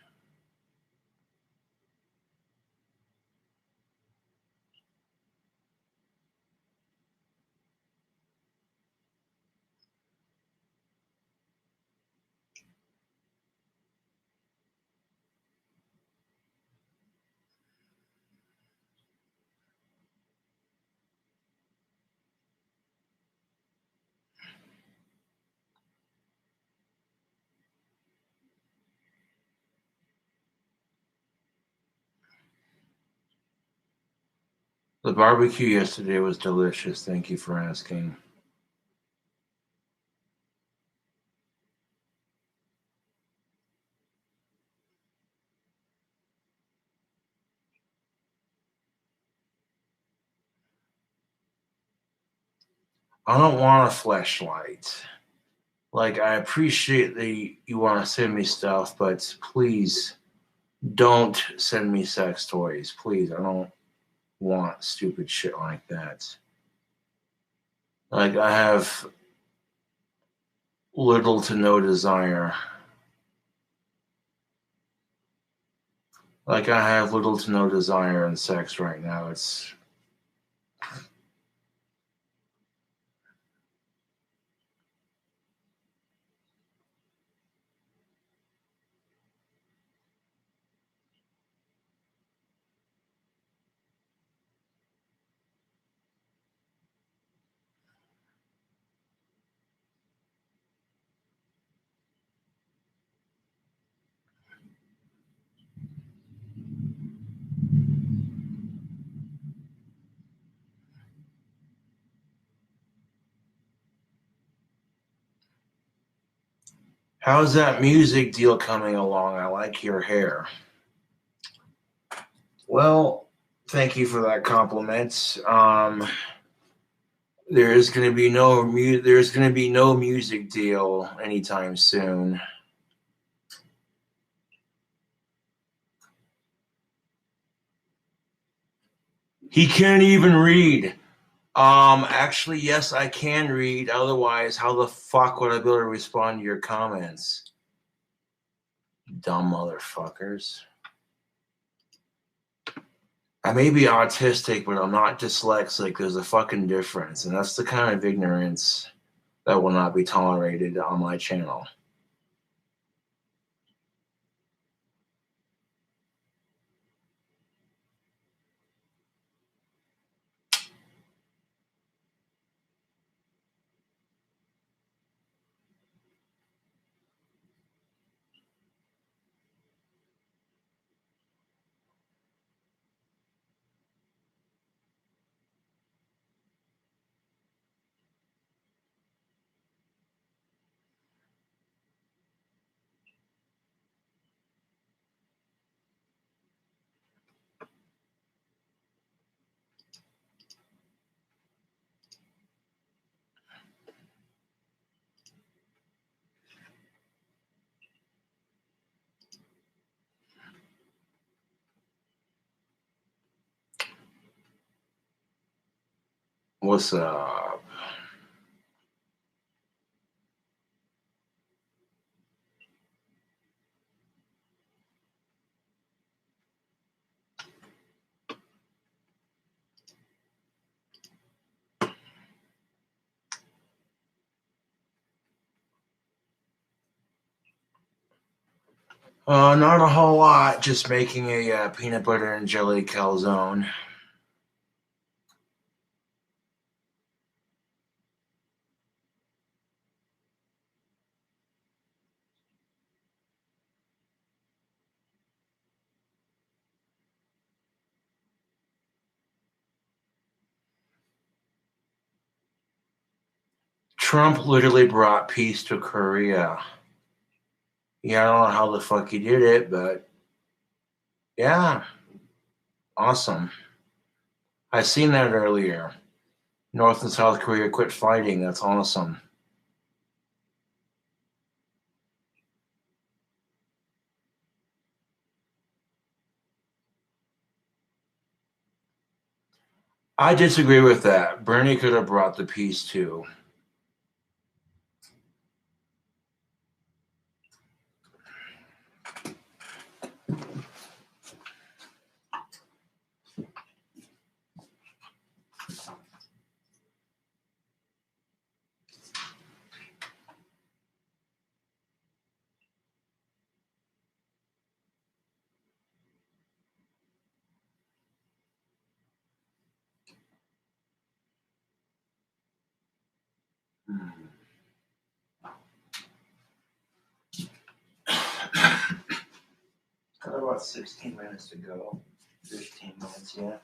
The barbecue yesterday was delicious. Thank you for asking. I don't want a fleshlight. Like, I appreciate that you want to send me stuff, but please don't send me sex toys. Please, I don't want stupid shit like that. Like, I have little to no desire. Like, I have little to no desire in sex right now. It's how's that music deal coming along? I like your hair. Well, thank you for that compliment. There's going to be no music deal anytime soon. He can't even read. Actually, yes, I can read. Otherwise, how the fuck would I be able to respond to your comments? Dumb motherfuckers. I may be autistic, but I'm not dyslexic. There's a fucking difference, and that's the kind of ignorance that will not be tolerated on my channel. What's up? Not a whole lot. Just making a peanut butter and jelly calzone. Trump literally brought peace to Korea. Yeah, I don't know how the fuck he did it, but yeah, awesome. I seen that earlier. North and South Korea quit fighting. That's awesome. I disagree with that. Bernie could have brought the peace too. Got about 16 minutes to go. 15 minutes, yeah.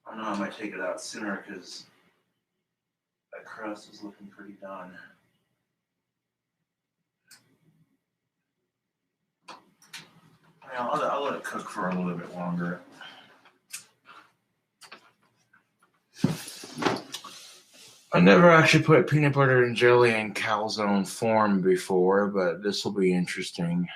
I know I might take it out sooner because that crust is looking pretty done. I'll let it cook for a little bit longer. I never actually put peanut butter and jelly in calzone form before, but this will be interesting.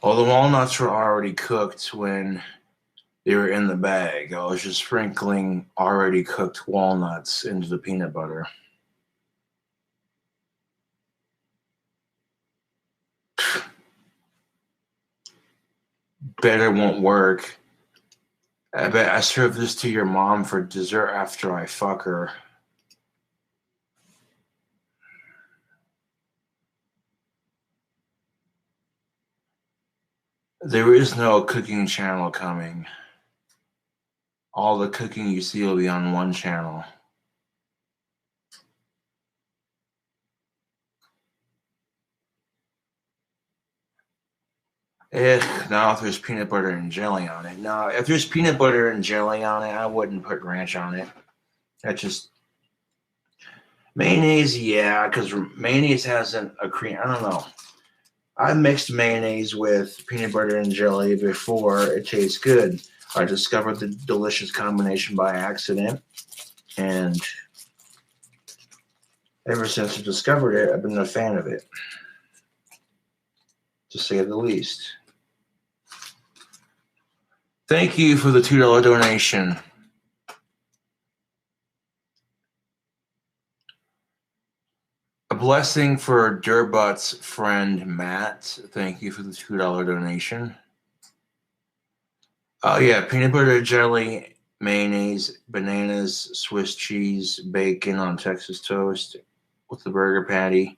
Well, the walnuts were already cooked when they were in the bag. I was just sprinkling already cooked walnuts into the peanut butter. Bet it won't work. I bet I serve this to your mom for dessert after I fuck her. There is no cooking channel coming. All the cooking you see will be on one channel. Now if there's peanut butter and jelly on it. Now, if there's peanut butter and jelly on it, I wouldn't put ranch on it. That's just mayonnaise, yeah, because mayonnaise has a cream. I don't know. I mixed mayonnaise with peanut butter and jelly before. It tastes good. I discovered the delicious combination by accident, and ever since I discovered it, I've been a fan of it, to say the least. Thank you for the $2 donation. A blessing for Durbutt's friend Matt. Thank you for the $2 donation. Oh yeah, peanut butter, jelly, mayonnaise, bananas, Swiss cheese, bacon on Texas toast with the burger patty.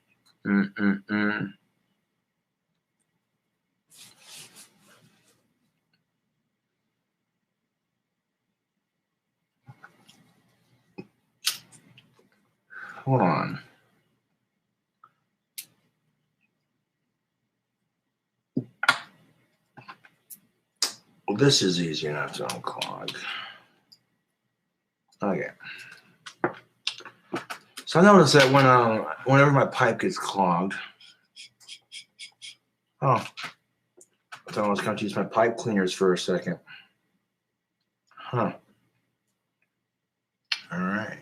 Hold on. Well, this is easy enough to unclog. Okay. So I noticed that whenever my pipe gets clogged, Oh, I thought I was going to use my pipe cleaners for a second. Huh. All right.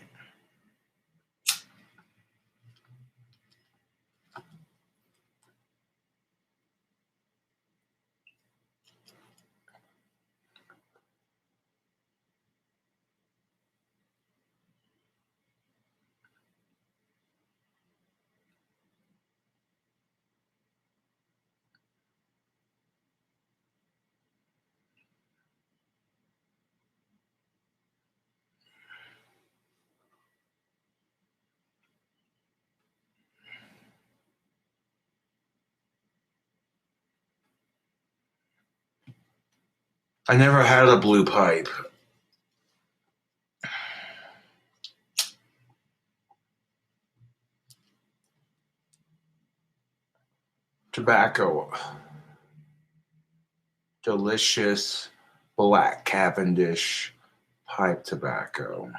I never had a blue pipe. Tobacco. Delicious black Cavendish pipe tobacco.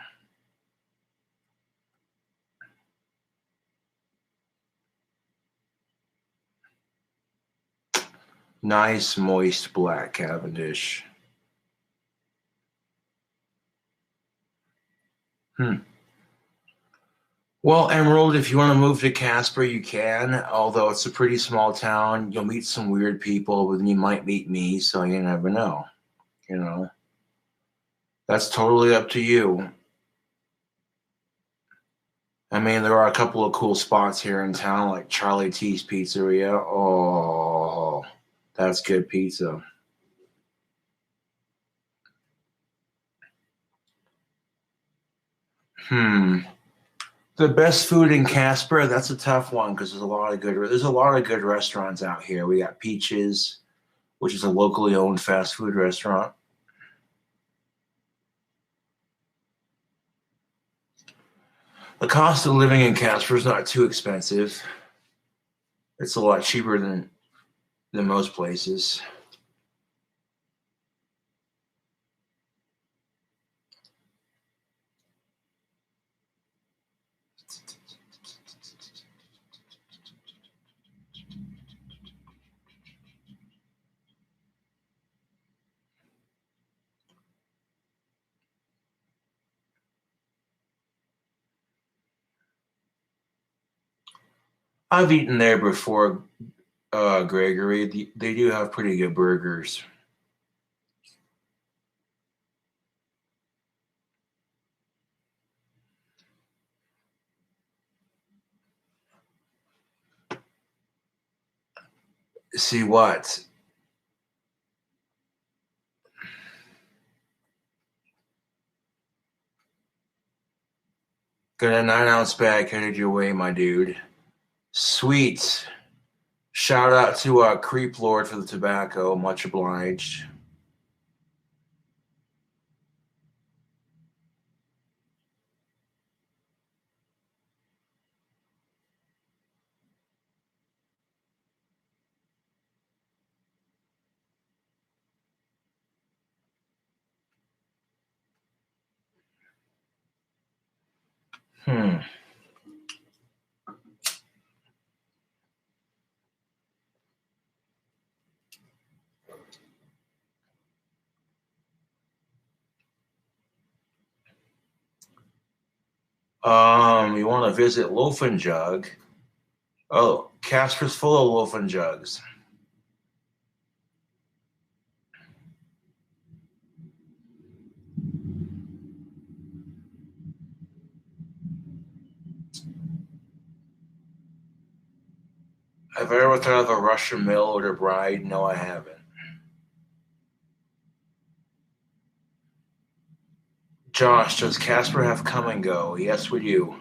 Nice, moist black Cavendish. Well, Emerald, if you want to move to Casper, you can. Although it's a pretty small town, you'll meet some weird people, but then you might meet me, so you never know. You know, that's totally up to you. I mean, there are a couple of cool spots here in town, like Charlie T's Pizzeria. Oh, that's good pizza. The best food in Casper, that's a tough one because there's a lot of good restaurants out here. We got Peaches, which is a locally owned fast food restaurant. The cost of living in Casper is not too expensive. It's a lot cheaper than most places. I've eaten there before, Gregory. They do have pretty good burgers. See what? Got a 9-ounce bag headed your way, my dude. Sweet. Shout out to Creep Lord for the tobacco. Much obliged. Hmm. You want to visit Loaf and Jug? Oh, Casper's full of Loaf and Jugs. Have I ever thought of a Russian mail order bride? No, I haven't. Josh, does Casper have come and go? Yes, we do.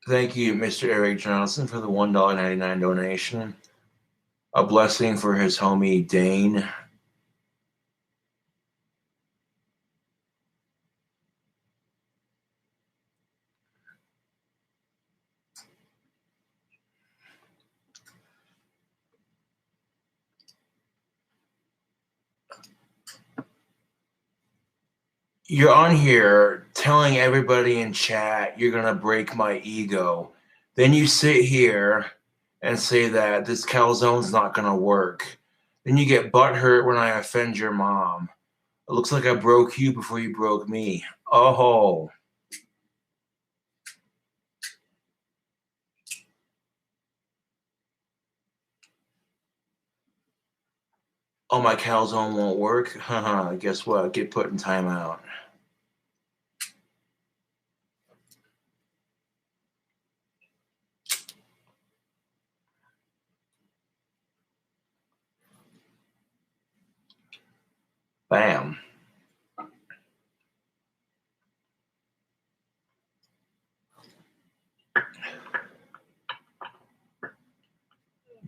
Thank you, Mr. Eric Johnson, for the $1.99 donation. A blessing for his homie Dane. You're on here telling everybody in chat you're going to break my ego. Then you sit here and say that this calzone's not going to work. Then you get butthurt when I offend your mom. It looks like I broke you before you broke me. Oh. Oh, my calzone won't work? Haha, guess what? Get put in timeout. Bam.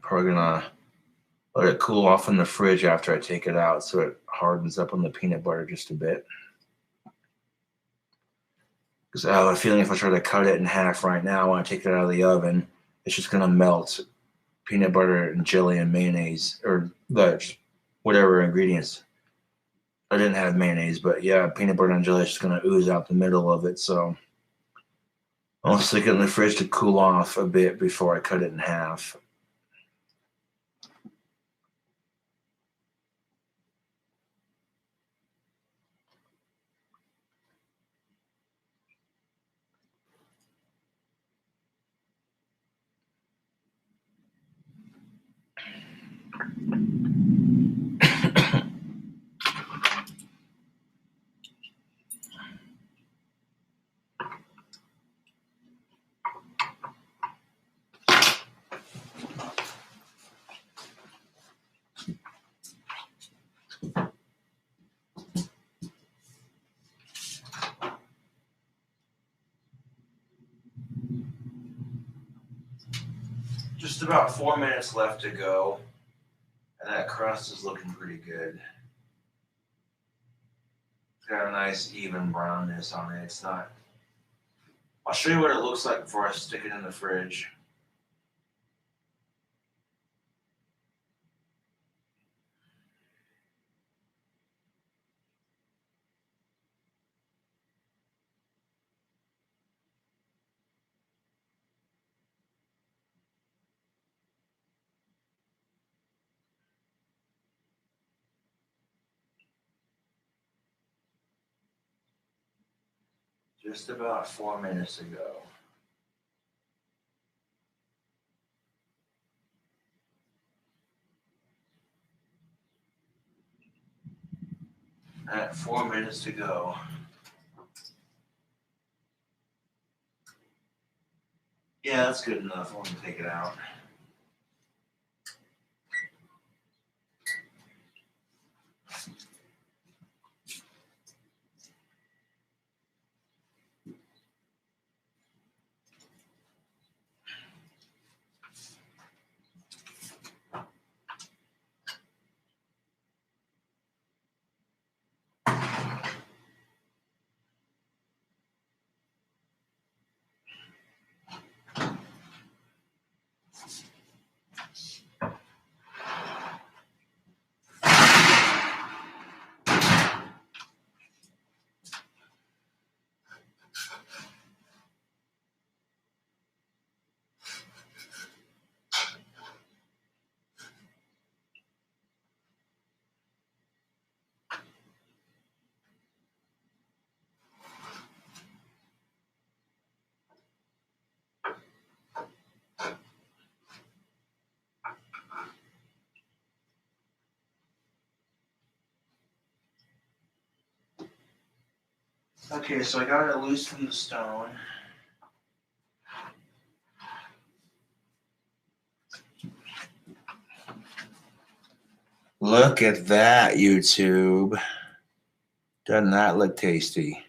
Probably gonna let it cool off in the fridge after I take it out so it hardens up on the peanut butter just a bit. Because I have a feeling if I try to cut it in half right now when I take it out of the oven, it's just gonna melt peanut butter and jelly and mayonnaise or whatever ingredients. I didn't have mayonnaise, but yeah, peanut butter and jelly is just gonna ooze out the middle of it. So I'll stick it in the fridge to cool off a bit before I cut it in half. Just about 4 minutes left to go, and that crust is looking pretty good. It's got a nice even brownness on it. It's not. I'll show you what it looks like before I stick it in the fridge. Just about 4 minutes ago. At 4 minutes to go. Yeah, that's good enough. I'm going to take it out. Okay, so I got it loose from the stone. Look at that, YouTube. Doesn't that look tasty?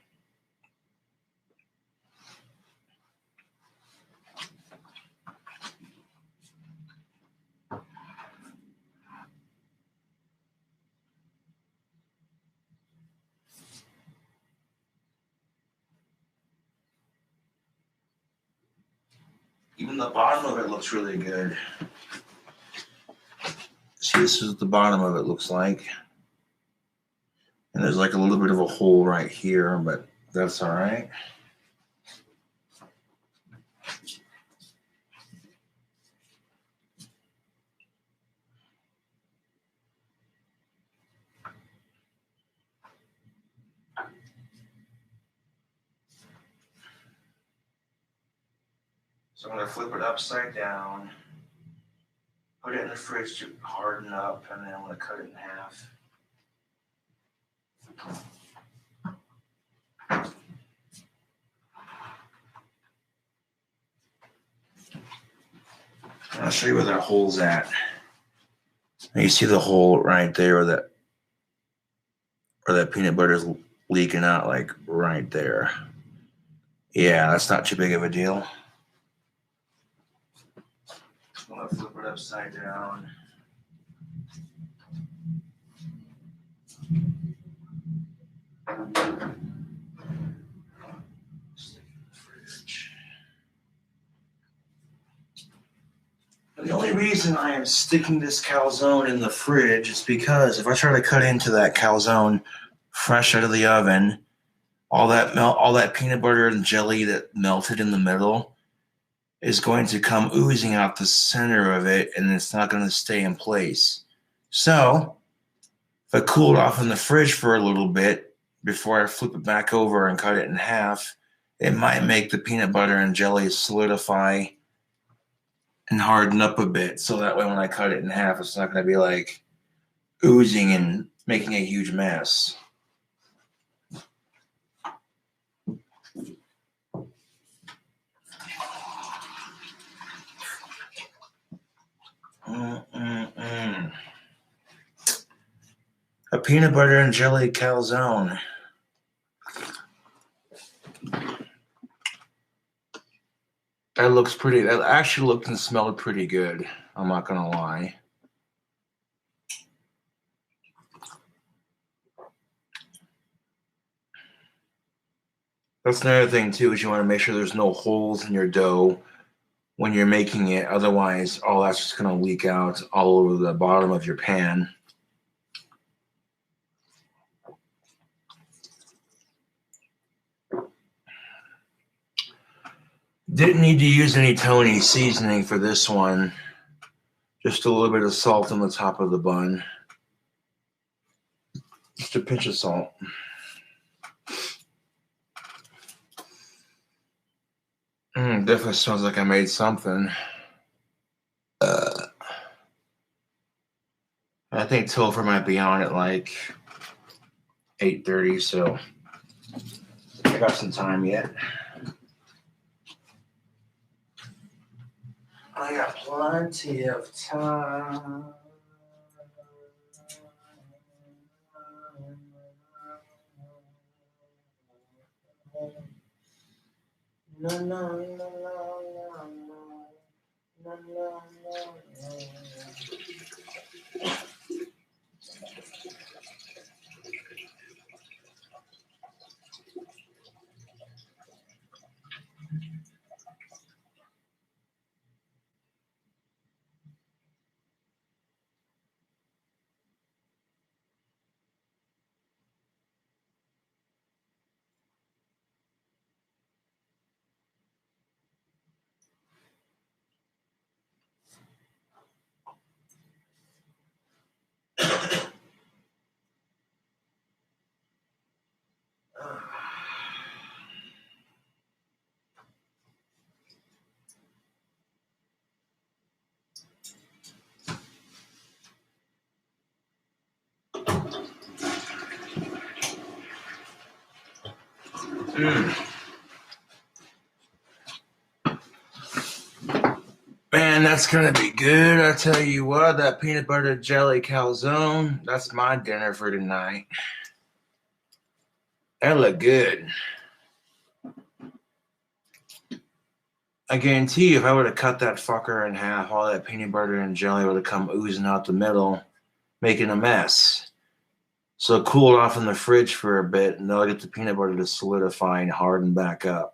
Even the bottom of it looks really good. See, this is what the bottom of it looks like. And there's like a little bit of a hole right here, but That's all right. So I'm going to flip it upside down, put it in the fridge to harden up, and then I'm going to cut it in half. And I'll show you where that hole's at. And you see the hole right there where that peanut butter is leaking out, like right there. Yeah, that's not too big of a deal. I'm going to flip it upside down. Stick it in the fridge. The only reason I am sticking this calzone in the fridge is because if I try to cut into that calzone fresh out of the oven, all that peanut butter and jelly that melted in the middle is going to come oozing out the center of it, and it's not going to stay in place. So if I cool it off in the fridge for a little bit before I flip it back over and cut it in half, it might make the peanut butter and jelly solidify and harden up a bit. So that way when I cut it in half, it's not going to be like oozing and making a huge mess. A peanut butter and jelly calzone. That actually looked and smelled pretty good. I'm not going to lie. That's another thing too, is you want to make sure there's no holes in your dough when you're making it. Otherwise, all that's just going to leak out all over the bottom of your pan. Didn't need to use any Tony seasoning for this one. Just a little bit of salt on the top of the bun. Just a pinch of salt. Definitely smells like I made something. I think Topher might be on at like 8:30, so I got some time yet. I got plenty of time. No, no, no, no, no, no, no. Man, that's gonna be good. I tell you what, that peanut butter jelly calzone, that's my dinner for tonight. That look good. I guarantee you, if I would have cut that fucker in half, all that peanut butter and jelly would have come oozing out the middle, making a mess. So cool it off in the fridge for a bit, and they'll get the peanut butter to solidify and harden back up.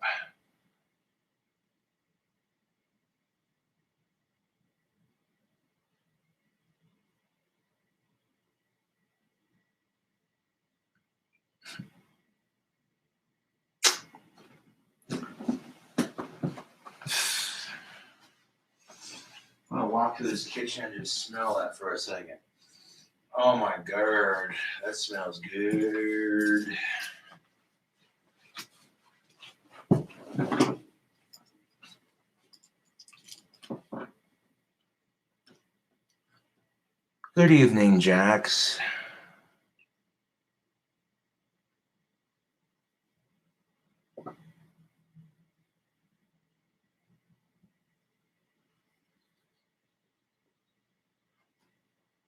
walk through this kitchen and just smell that for a second. Oh my god, that smells good. Good evening, Jax.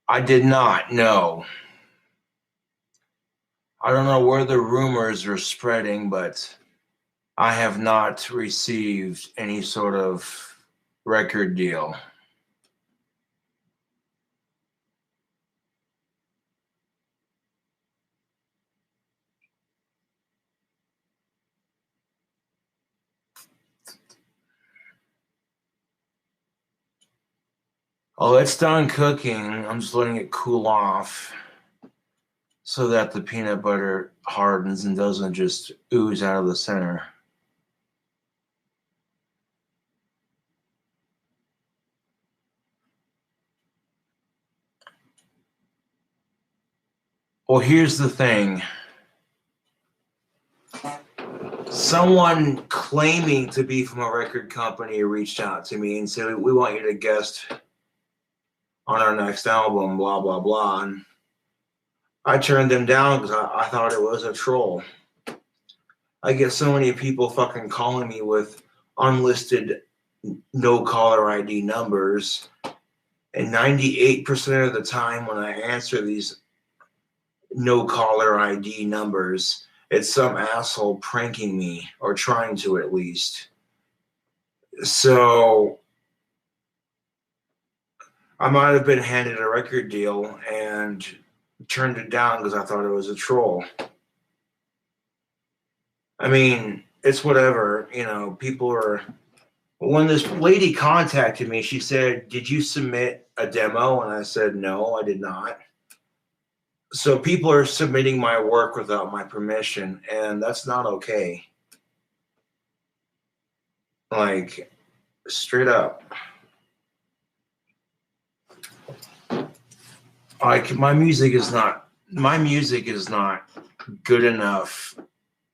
I did not know. I don't know where the rumors are spreading, but I have not received any sort of record deal. Oh, it's done cooking. I'm just letting it cool off so that the peanut butter hardens and doesn't just ooze out of the center. Well, here's the thing. Someone claiming to be from a record company reached out to me and said, we want you to guest on our next album, blah, blah, blah. And I turned them down because I thought it was a troll. I get so many people fucking calling me with unlisted no caller ID numbers. And 98% of the time when I answer these no caller ID numbers, it's some asshole pranking me, or trying to at least. So I might have been handed a record deal and turned it down because I thought it was a troll. I mean, it's whatever, you know, people are... When this lady contacted me, she said, did you submit a demo? And I said, no, I did not. So people are submitting my work without my permission, and that's not okay. Like, straight up. Like, my music is not good enough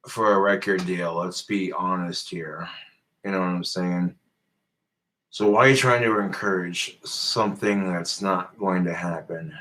for a record deal. Let's be honest here. You know what I'm saying? So why are you trying to encourage something that's not going to happen?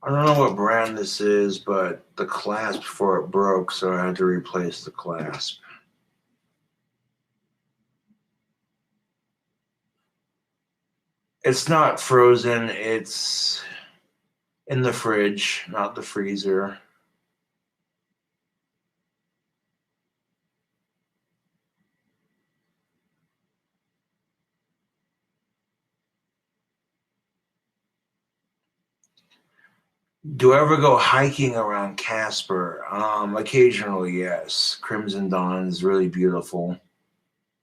I don't know what brand this is, but the clasp for it broke, so I had to replace the clasp. It's not frozen, it's in the fridge, not the freezer. Do I ever go hiking around Casper? Occasionally, yes. Crimson Dawn is really beautiful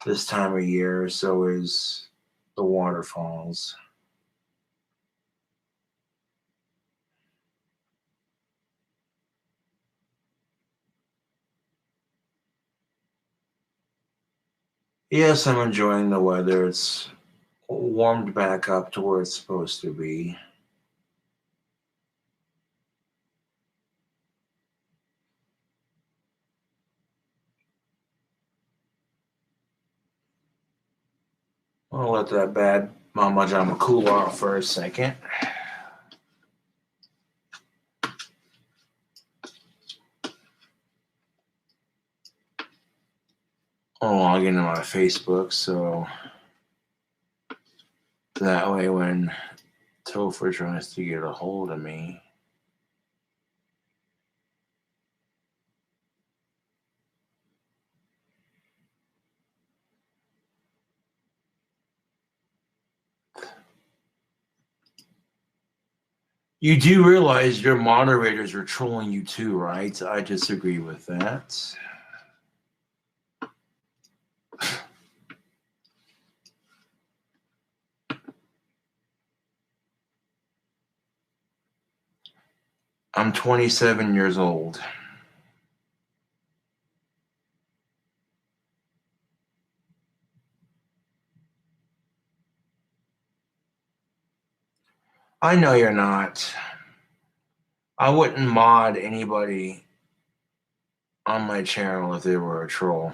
this time of year. So is the waterfalls. Yes, I'm enjoying the weather. It's warmed back up to where it's supposed to be. I'll let that bad Mama Jama cool off for a second. I'll log into my Facebook so that way when Topher tries to get a hold of me, You do realize your moderators are trolling you too, right? I disagree with that. I'm 27 years old. I know you're not. I wouldn't mod anybody on my channel if they were a troll.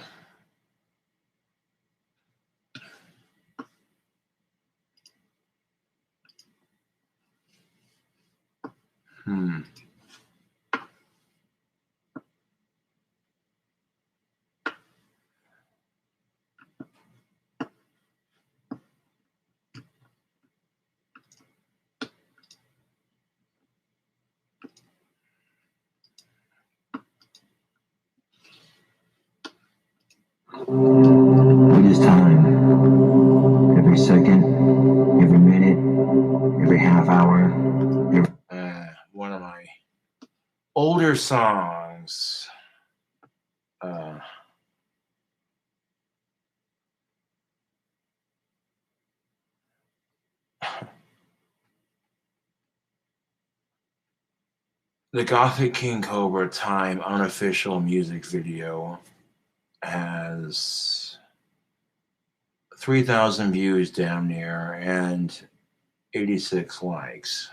It is time. Every second, every minute, every half hour. One of my older songs. The Gothic King Cobra Time unofficial music video has 3,000 views damn near and 86 likes.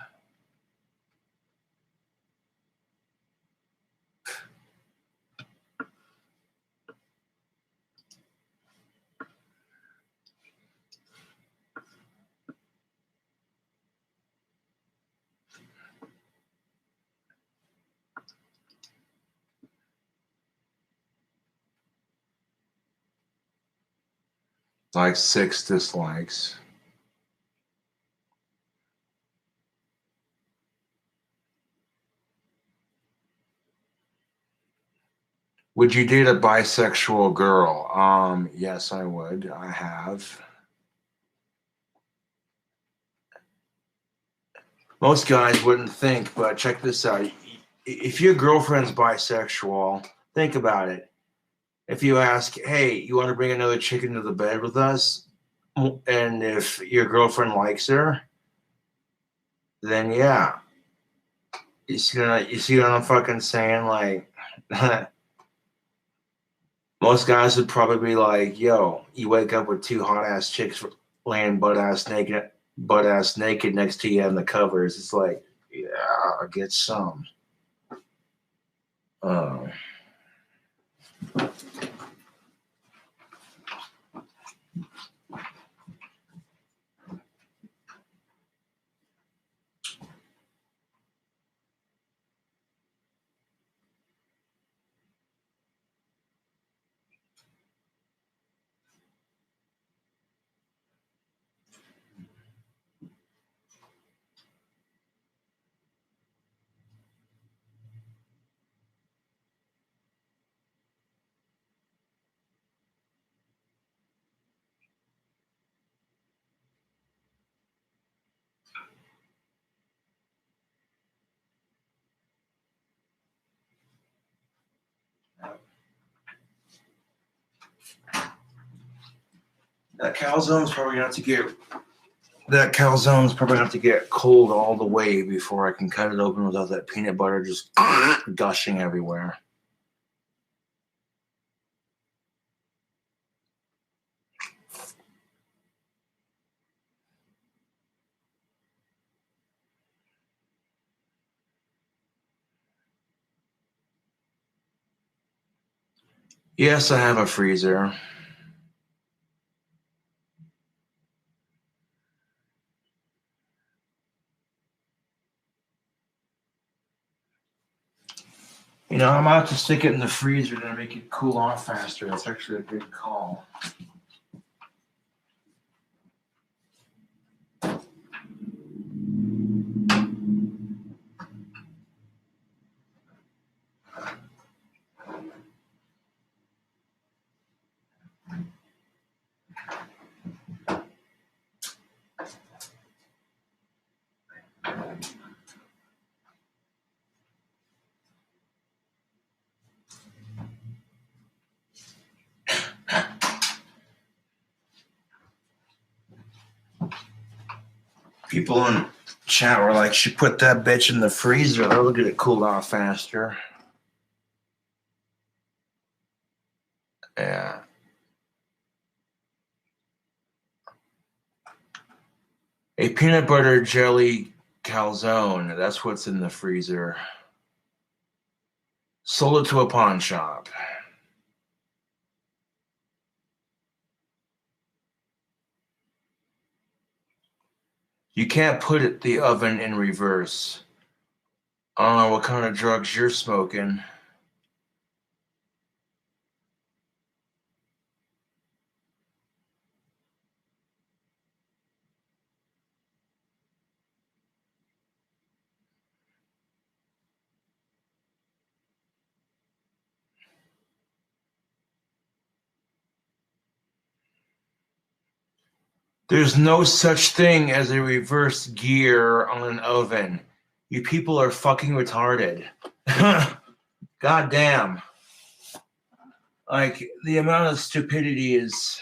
Like 6 dislikes. Would you date a bisexual girl? Yes, I would. I have. Most guys wouldn't think, but check this out. If your girlfriend's bisexual, think about it. If you ask, hey, you want to bring another chick into the bed with us? And if your girlfriend likes her, then yeah. You see what I'm fucking saying? Like, most guys would probably be like, yo, you wake up with 2 hot ass chicks laying butt ass naked next to you in the covers. It's like, yeah, I'll get some. That calzone's probably gonna have to get cold all the way before I can cut it open without that peanut butter just gushing everywhere. Yes, I have a freezer. You know, I'm about to stick it in the freezer to make it cool off faster. That's actually a good call. People in chat were like, she put that bitch in the freezer. That'll get it cooled off faster. Yeah. A peanut butter jelly calzone. That's what's in the freezer. Sold it to a pawn shop. You can't put it the oven in reverse. I don't know what kind of drugs you're smoking. There's no such thing as a reverse gear on an oven. You people are fucking retarded. God damn. Like, the amount of stupidity is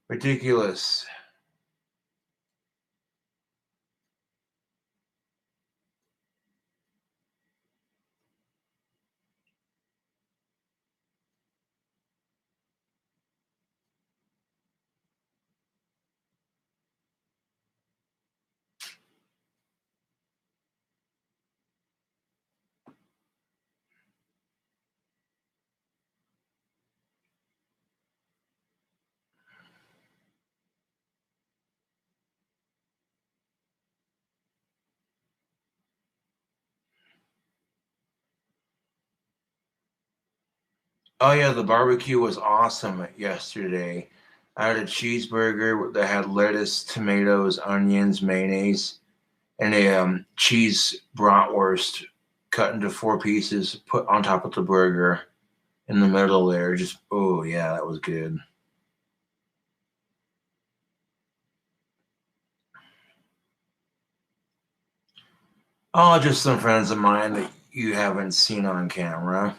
ridiculous. Oh yeah, the barbecue was awesome yesterday. I had a cheeseburger that had lettuce, tomatoes, onions, mayonnaise, and a cheese bratwurst cut into 4 pieces, put on top of the burger in the middle there. Just, oh yeah, that was good. Oh, just some friends of mine that you haven't seen on camera.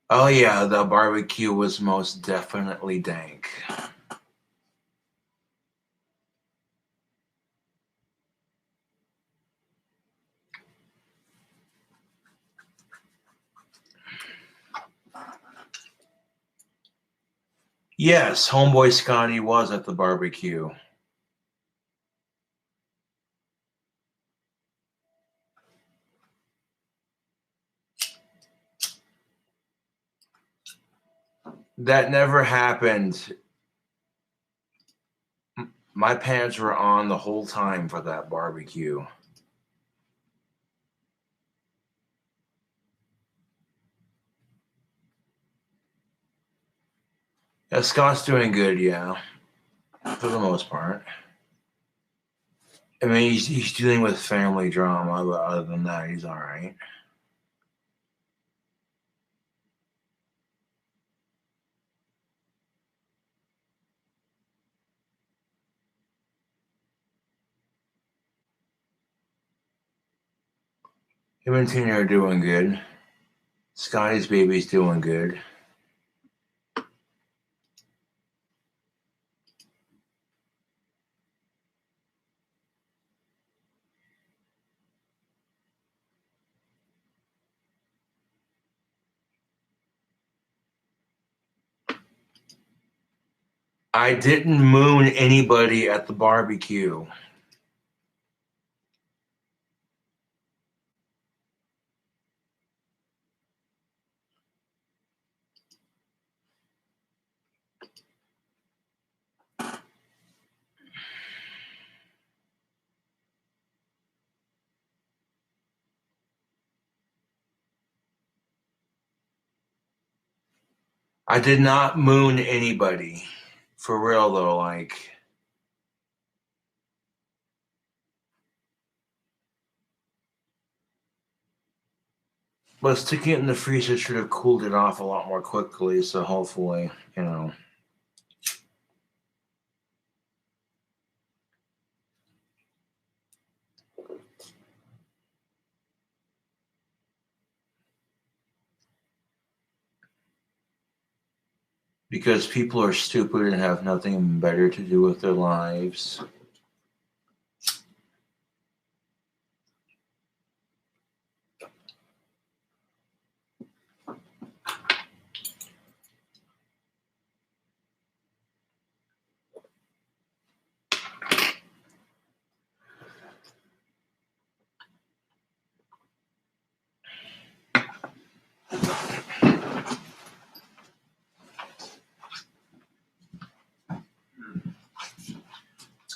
Oh yeah, the barbecue was most definitely dank. Yes, homeboy Scotty was at the barbecue. That never happened. My pants were on the whole time for that barbecue. Yeah, Scott's doing good, yeah, for the most part. I mean, he's dealing with family drama, but other than that, he's all right. Him and Tina are doing good. Scotty's baby's doing good. I didn't moon anybody at the barbecue. I did not moon anybody. For real, though, like... But sticking it in the freezer should have cooled it off a lot more quickly, so hopefully, you know. Because people are stupid and have nothing better to do with their lives.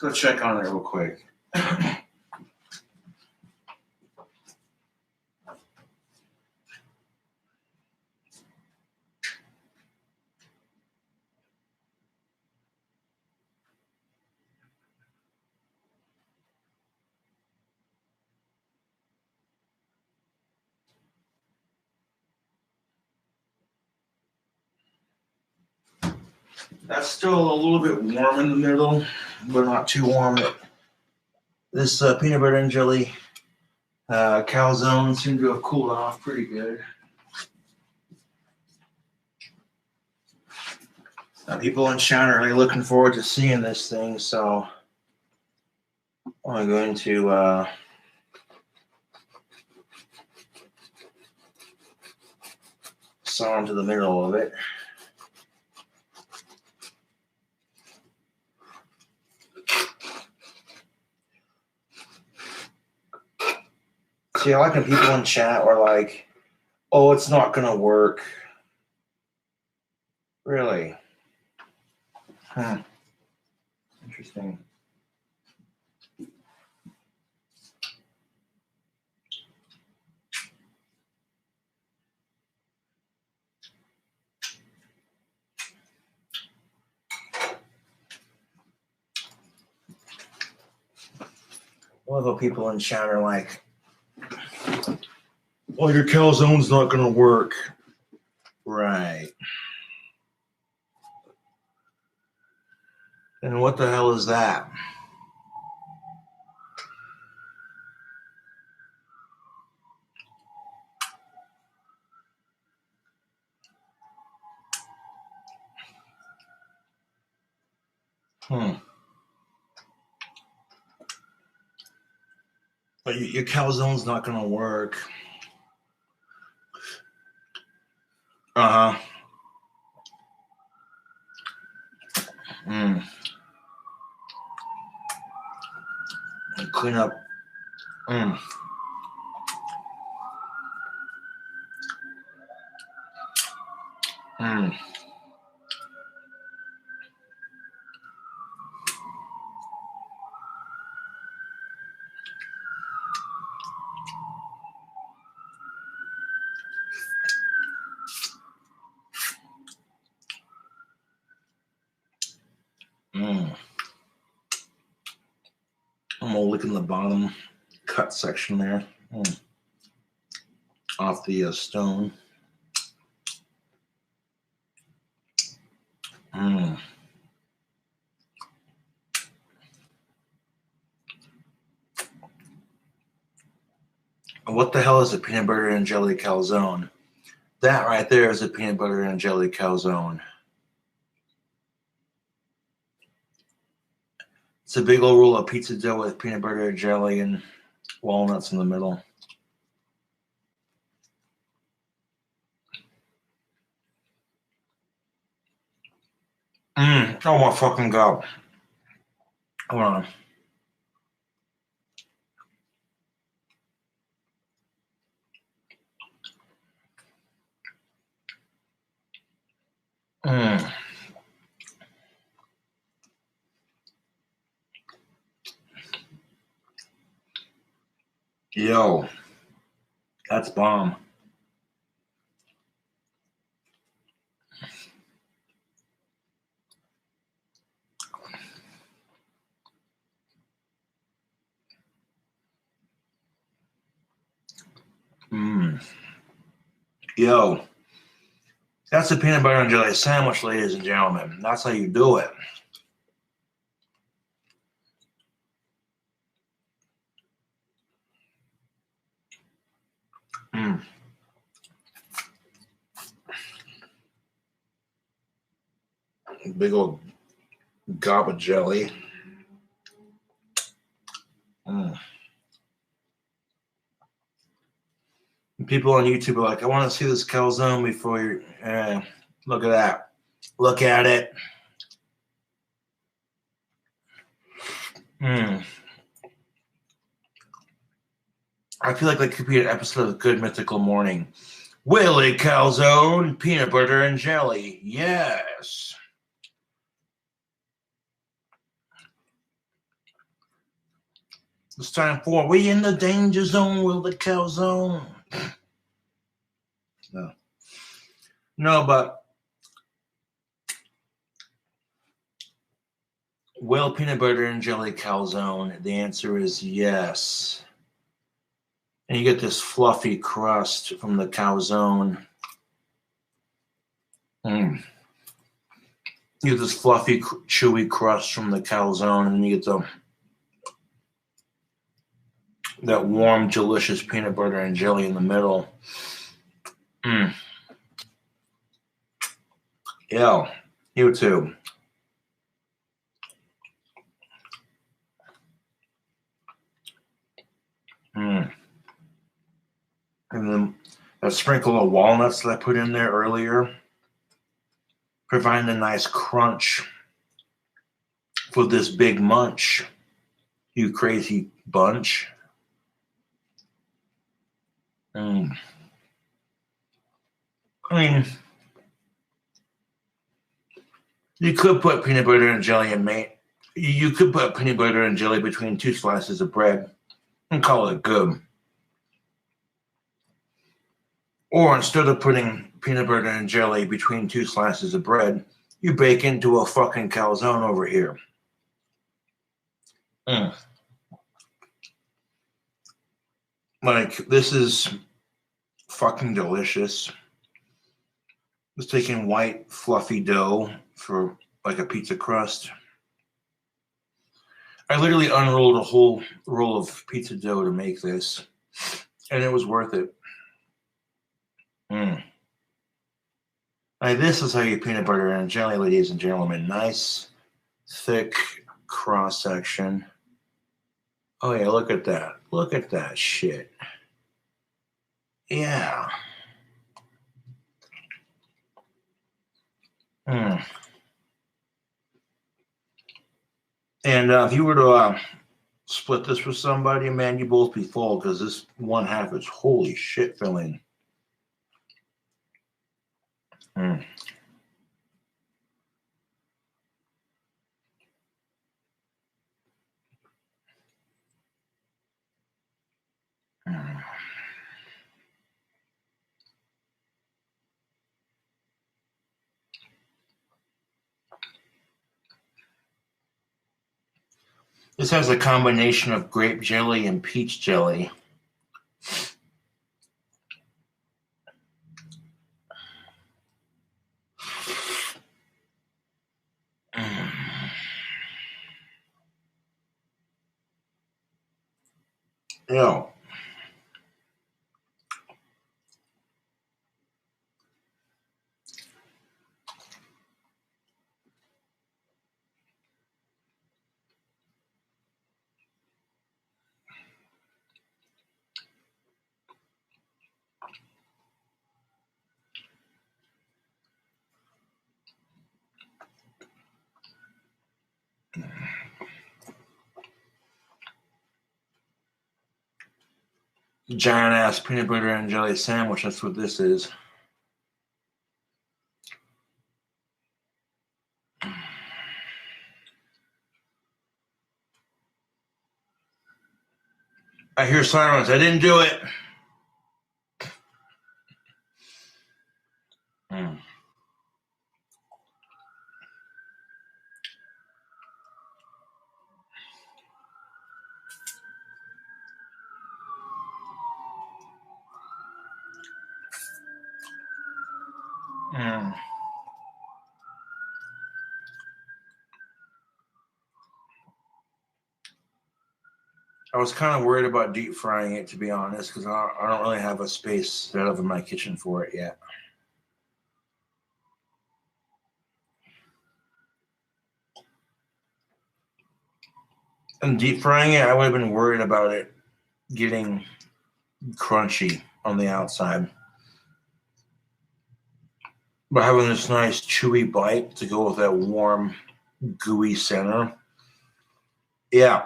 Let's go check on it real quick. That's still a little bit warm in the middle, but not too warm. This peanut butter and jelly calzone seemed to have cooled off pretty good. People in chat are really looking forward to seeing this thing, so I'm going to saw into the middle of it. See, I like when people in chat were like, oh, it's not going to work. Really? Interesting. Well, the people in chat are like, well, your calzone's not going to work. Right. And what the hell is that? But your calzone's not going to work. Uh-huh. Clean up. I'm gonna look in the bottom cut section there. Off the stone. What the hell is a peanut butter and jelly calzone? That right there is a peanut butter and jelly calzone. It's a big old roll of pizza dough with peanut butter, jelly, and walnuts in the middle. Oh my fucking god. Hold on. Yo, that's bomb. Yo, that's a peanut butter and jelly sandwich, ladies and gentlemen. That's how you do it. Mm. Big old gob of jelly. Mm. People on YouTube are like, I want to see this calzone before you. Look at that. Look at it. Mm. I feel like that could be an episode of Good Mythical Morning. Willie calzone, peanut butter and jelly. Yes. It's time for We in the Danger Zone, Willie calzone. No, but will peanut butter and jelly calzone? The answer is yes. And you get this fluffy crust from the calzone. Mm. You get this fluffy, chewy crust from the calzone, and you get that warm, delicious peanut butter and jelly in the middle. Mm. Yeah, you too. Mm. And then that sprinkle of walnuts that I put in there earlier, providing a nice crunch for this big munch, you crazy bunch. Mm. I mean, you could put peanut butter and jelly in mate. You could put peanut butter and jelly between 2 slices of bread and call it good. Or instead of putting peanut butter and jelly between 2 slices of bread, you bake into a fucking calzone over here. Mm. Like, this is fucking delicious. Just taking white, fluffy dough for like a pizza crust. I literally unrolled a whole roll of pizza dough to make this, and it was worth it. Mm. Like, this is how you peanut butter and jelly, ladies and gentlemen. Nice, thick cross section. Oh yeah, look at that. Look at that shit. Yeah. Mm. And if you were to split this with somebody, man, you both be full because this one half is holy shit filling. Mm. Mm. This has a combination of grape jelly and peach jelly. Mm. Yeah. Giant ass peanut butter and jelly sandwich. That's what this is. I hear sirens. I didn't do it. Mm. Mm. I was kind of worried about deep frying it, to be honest, because I don't really have a space set up in my kitchen for it yet. And deep frying it, I would have been worried about it getting crunchy on the outside. But having this nice chewy bite to go with that warm, gooey center. Yeah.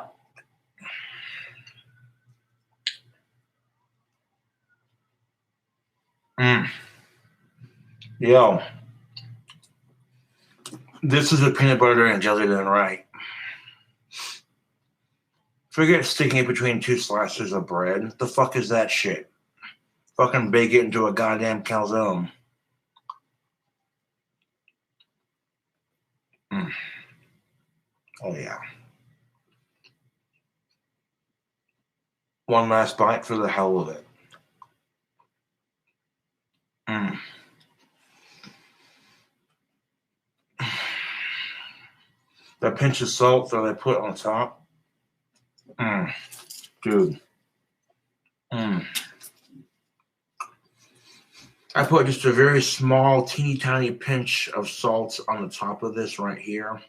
Yo. This is a peanut butter and jelly done right. Forget sticking it between two slices of bread. The fuck is that shit? Fucking bake it into a goddamn calzone. Oh, yeah. One last bite for the hell of it. That pinch of salt that I put on top. Dude. I put just a very small, teeny tiny pinch of salt on the top of this right here.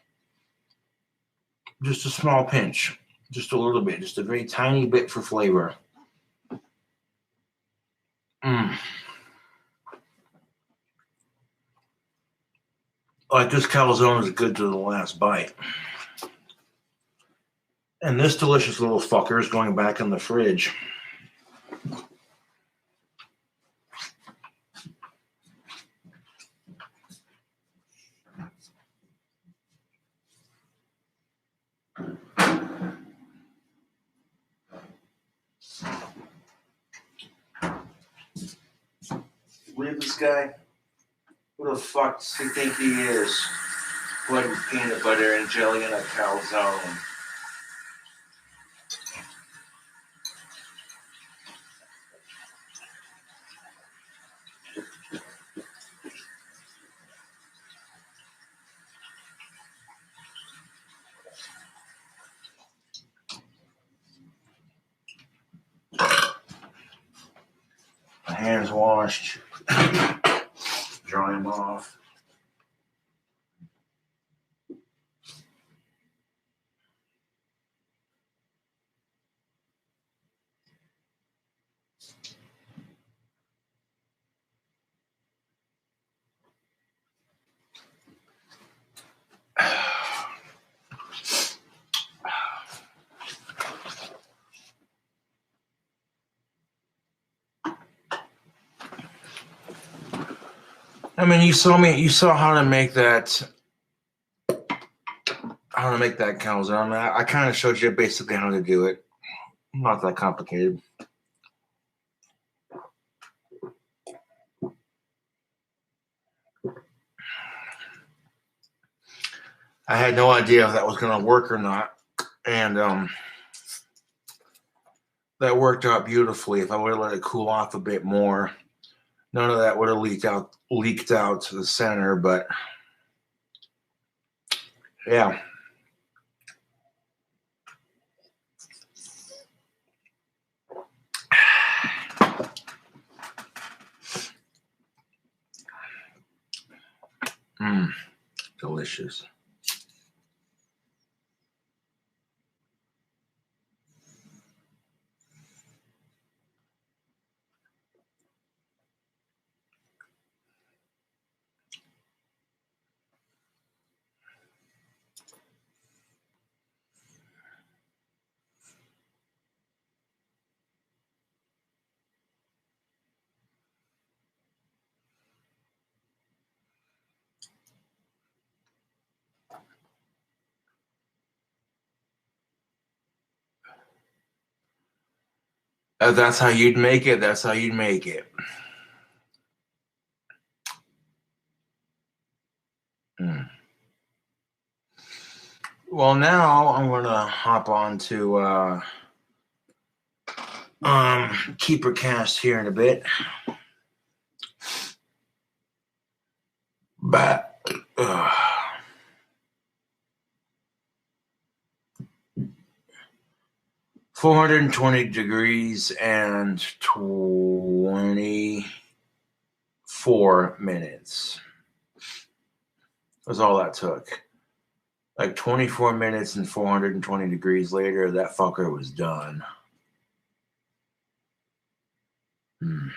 Just a small pinch. Just a little bit. Just a very tiny bit for flavor. Like this calzone is good to the last bite. And this delicious little fucker is going back in the fridge. Leave this guy. Who the fuck does he think he is? Putting peanut butter and jelly in a calzone. My hands washed. Dry them off. I mean, you saw how to make that calzone. I kind of showed you basically how to do it. Not that complicated. I had no idea if that was going to work or not. And that worked out beautifully. If I would have let it cool off a bit more, none of that would have leaked out to the center. But yeah. Delicious. That's how you'd make it. That's how you'd make it. Well, now I'm gonna hop on to Keeper Cast here in a bit. But 420 degrees and 24 minutes. That's all that took. Like 24 minutes and 420 degrees later, that fucker was done. Hmm.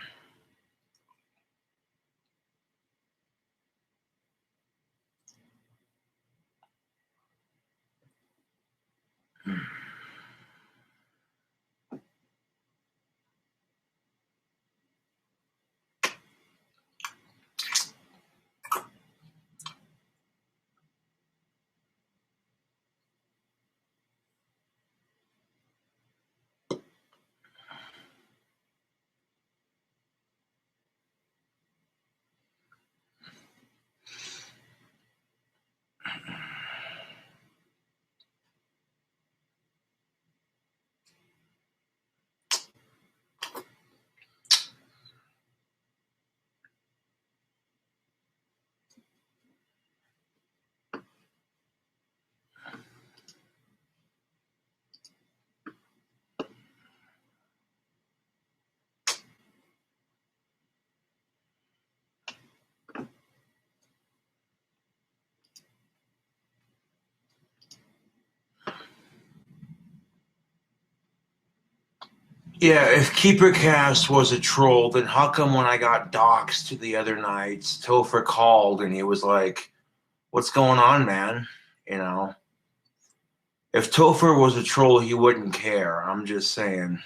Yeah, if KeeperCast was a troll, then how come when I got doxxed the other night, Topher called and he was like, "What's going on, man?" You know? If Topher was a troll, he wouldn't care. I'm just saying.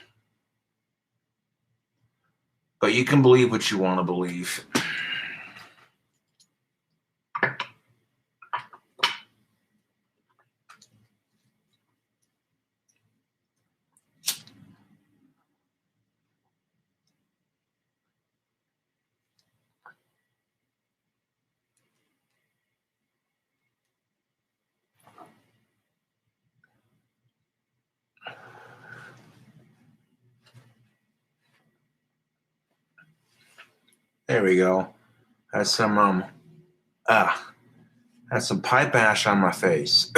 But you can believe what you want to believe. There we go. Had some had some pipe ash on my face.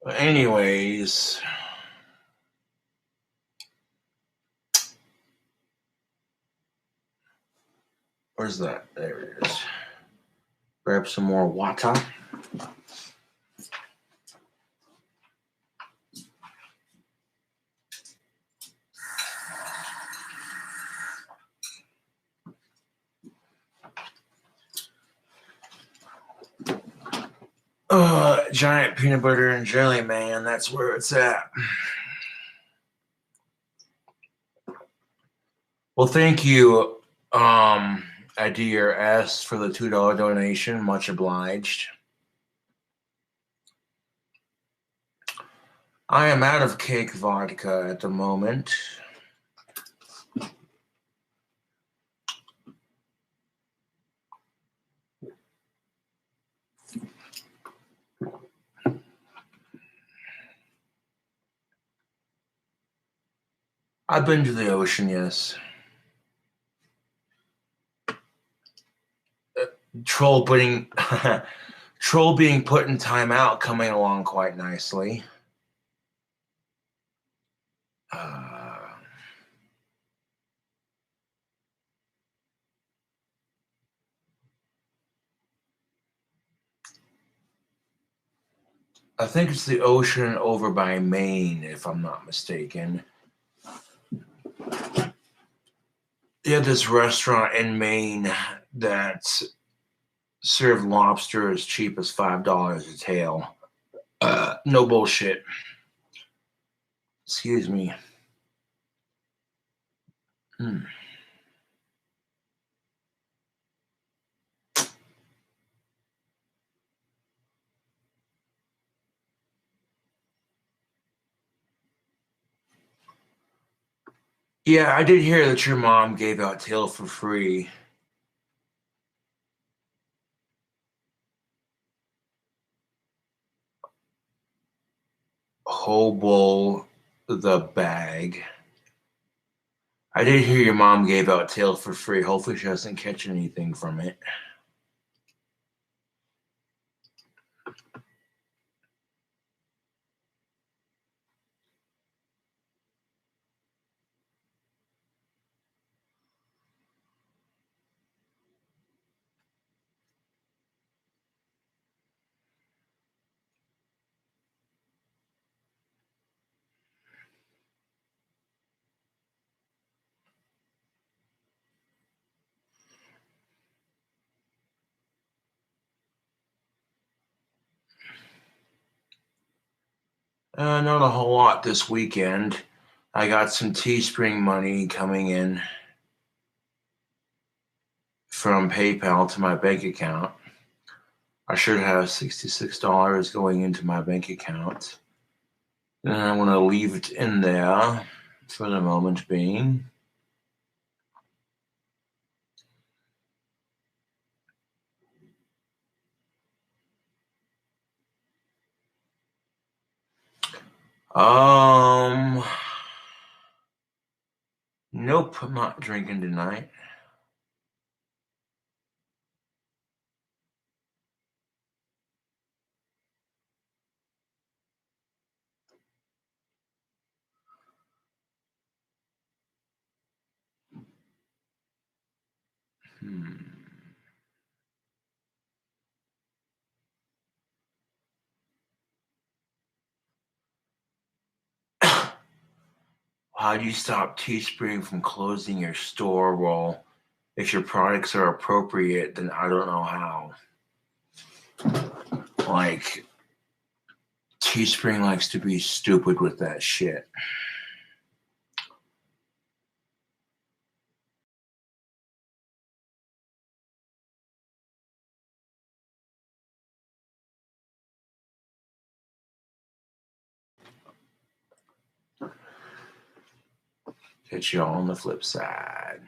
Anyways, where's that? There it is. Grab some more water. Giant peanut butter and jelly, man. That's where it's at. Well, thank you, Adir S, for the $2 donation. Much obliged. I am out of cake vodka at the moment. I've been to the ocean, yes. Troll being Troll being put in timeout, coming along quite nicely. I think it's the ocean over by Maine, if I'm not mistaken. They had this restaurant in Maine that served lobster as cheap as $5 a tail. No bullshit. Excuse me. Yeah, I did hear that your mom gave out tail for free. Hobo the bag. I did hear your mom gave out tail for free. Hopefully she doesn't catch anything from it. Not a whole lot this weekend. I got some Teespring money coming in from PayPal to my bank account. I should have $66 going into my bank account. And I want to leave it in there for the moment being. Nope, I'm not drinking tonight. How do you stop Teespring from closing your store? Well, if your products are appropriate, then I don't know how. Like, Teespring likes to be stupid with that shit. Catch you all on the flip side.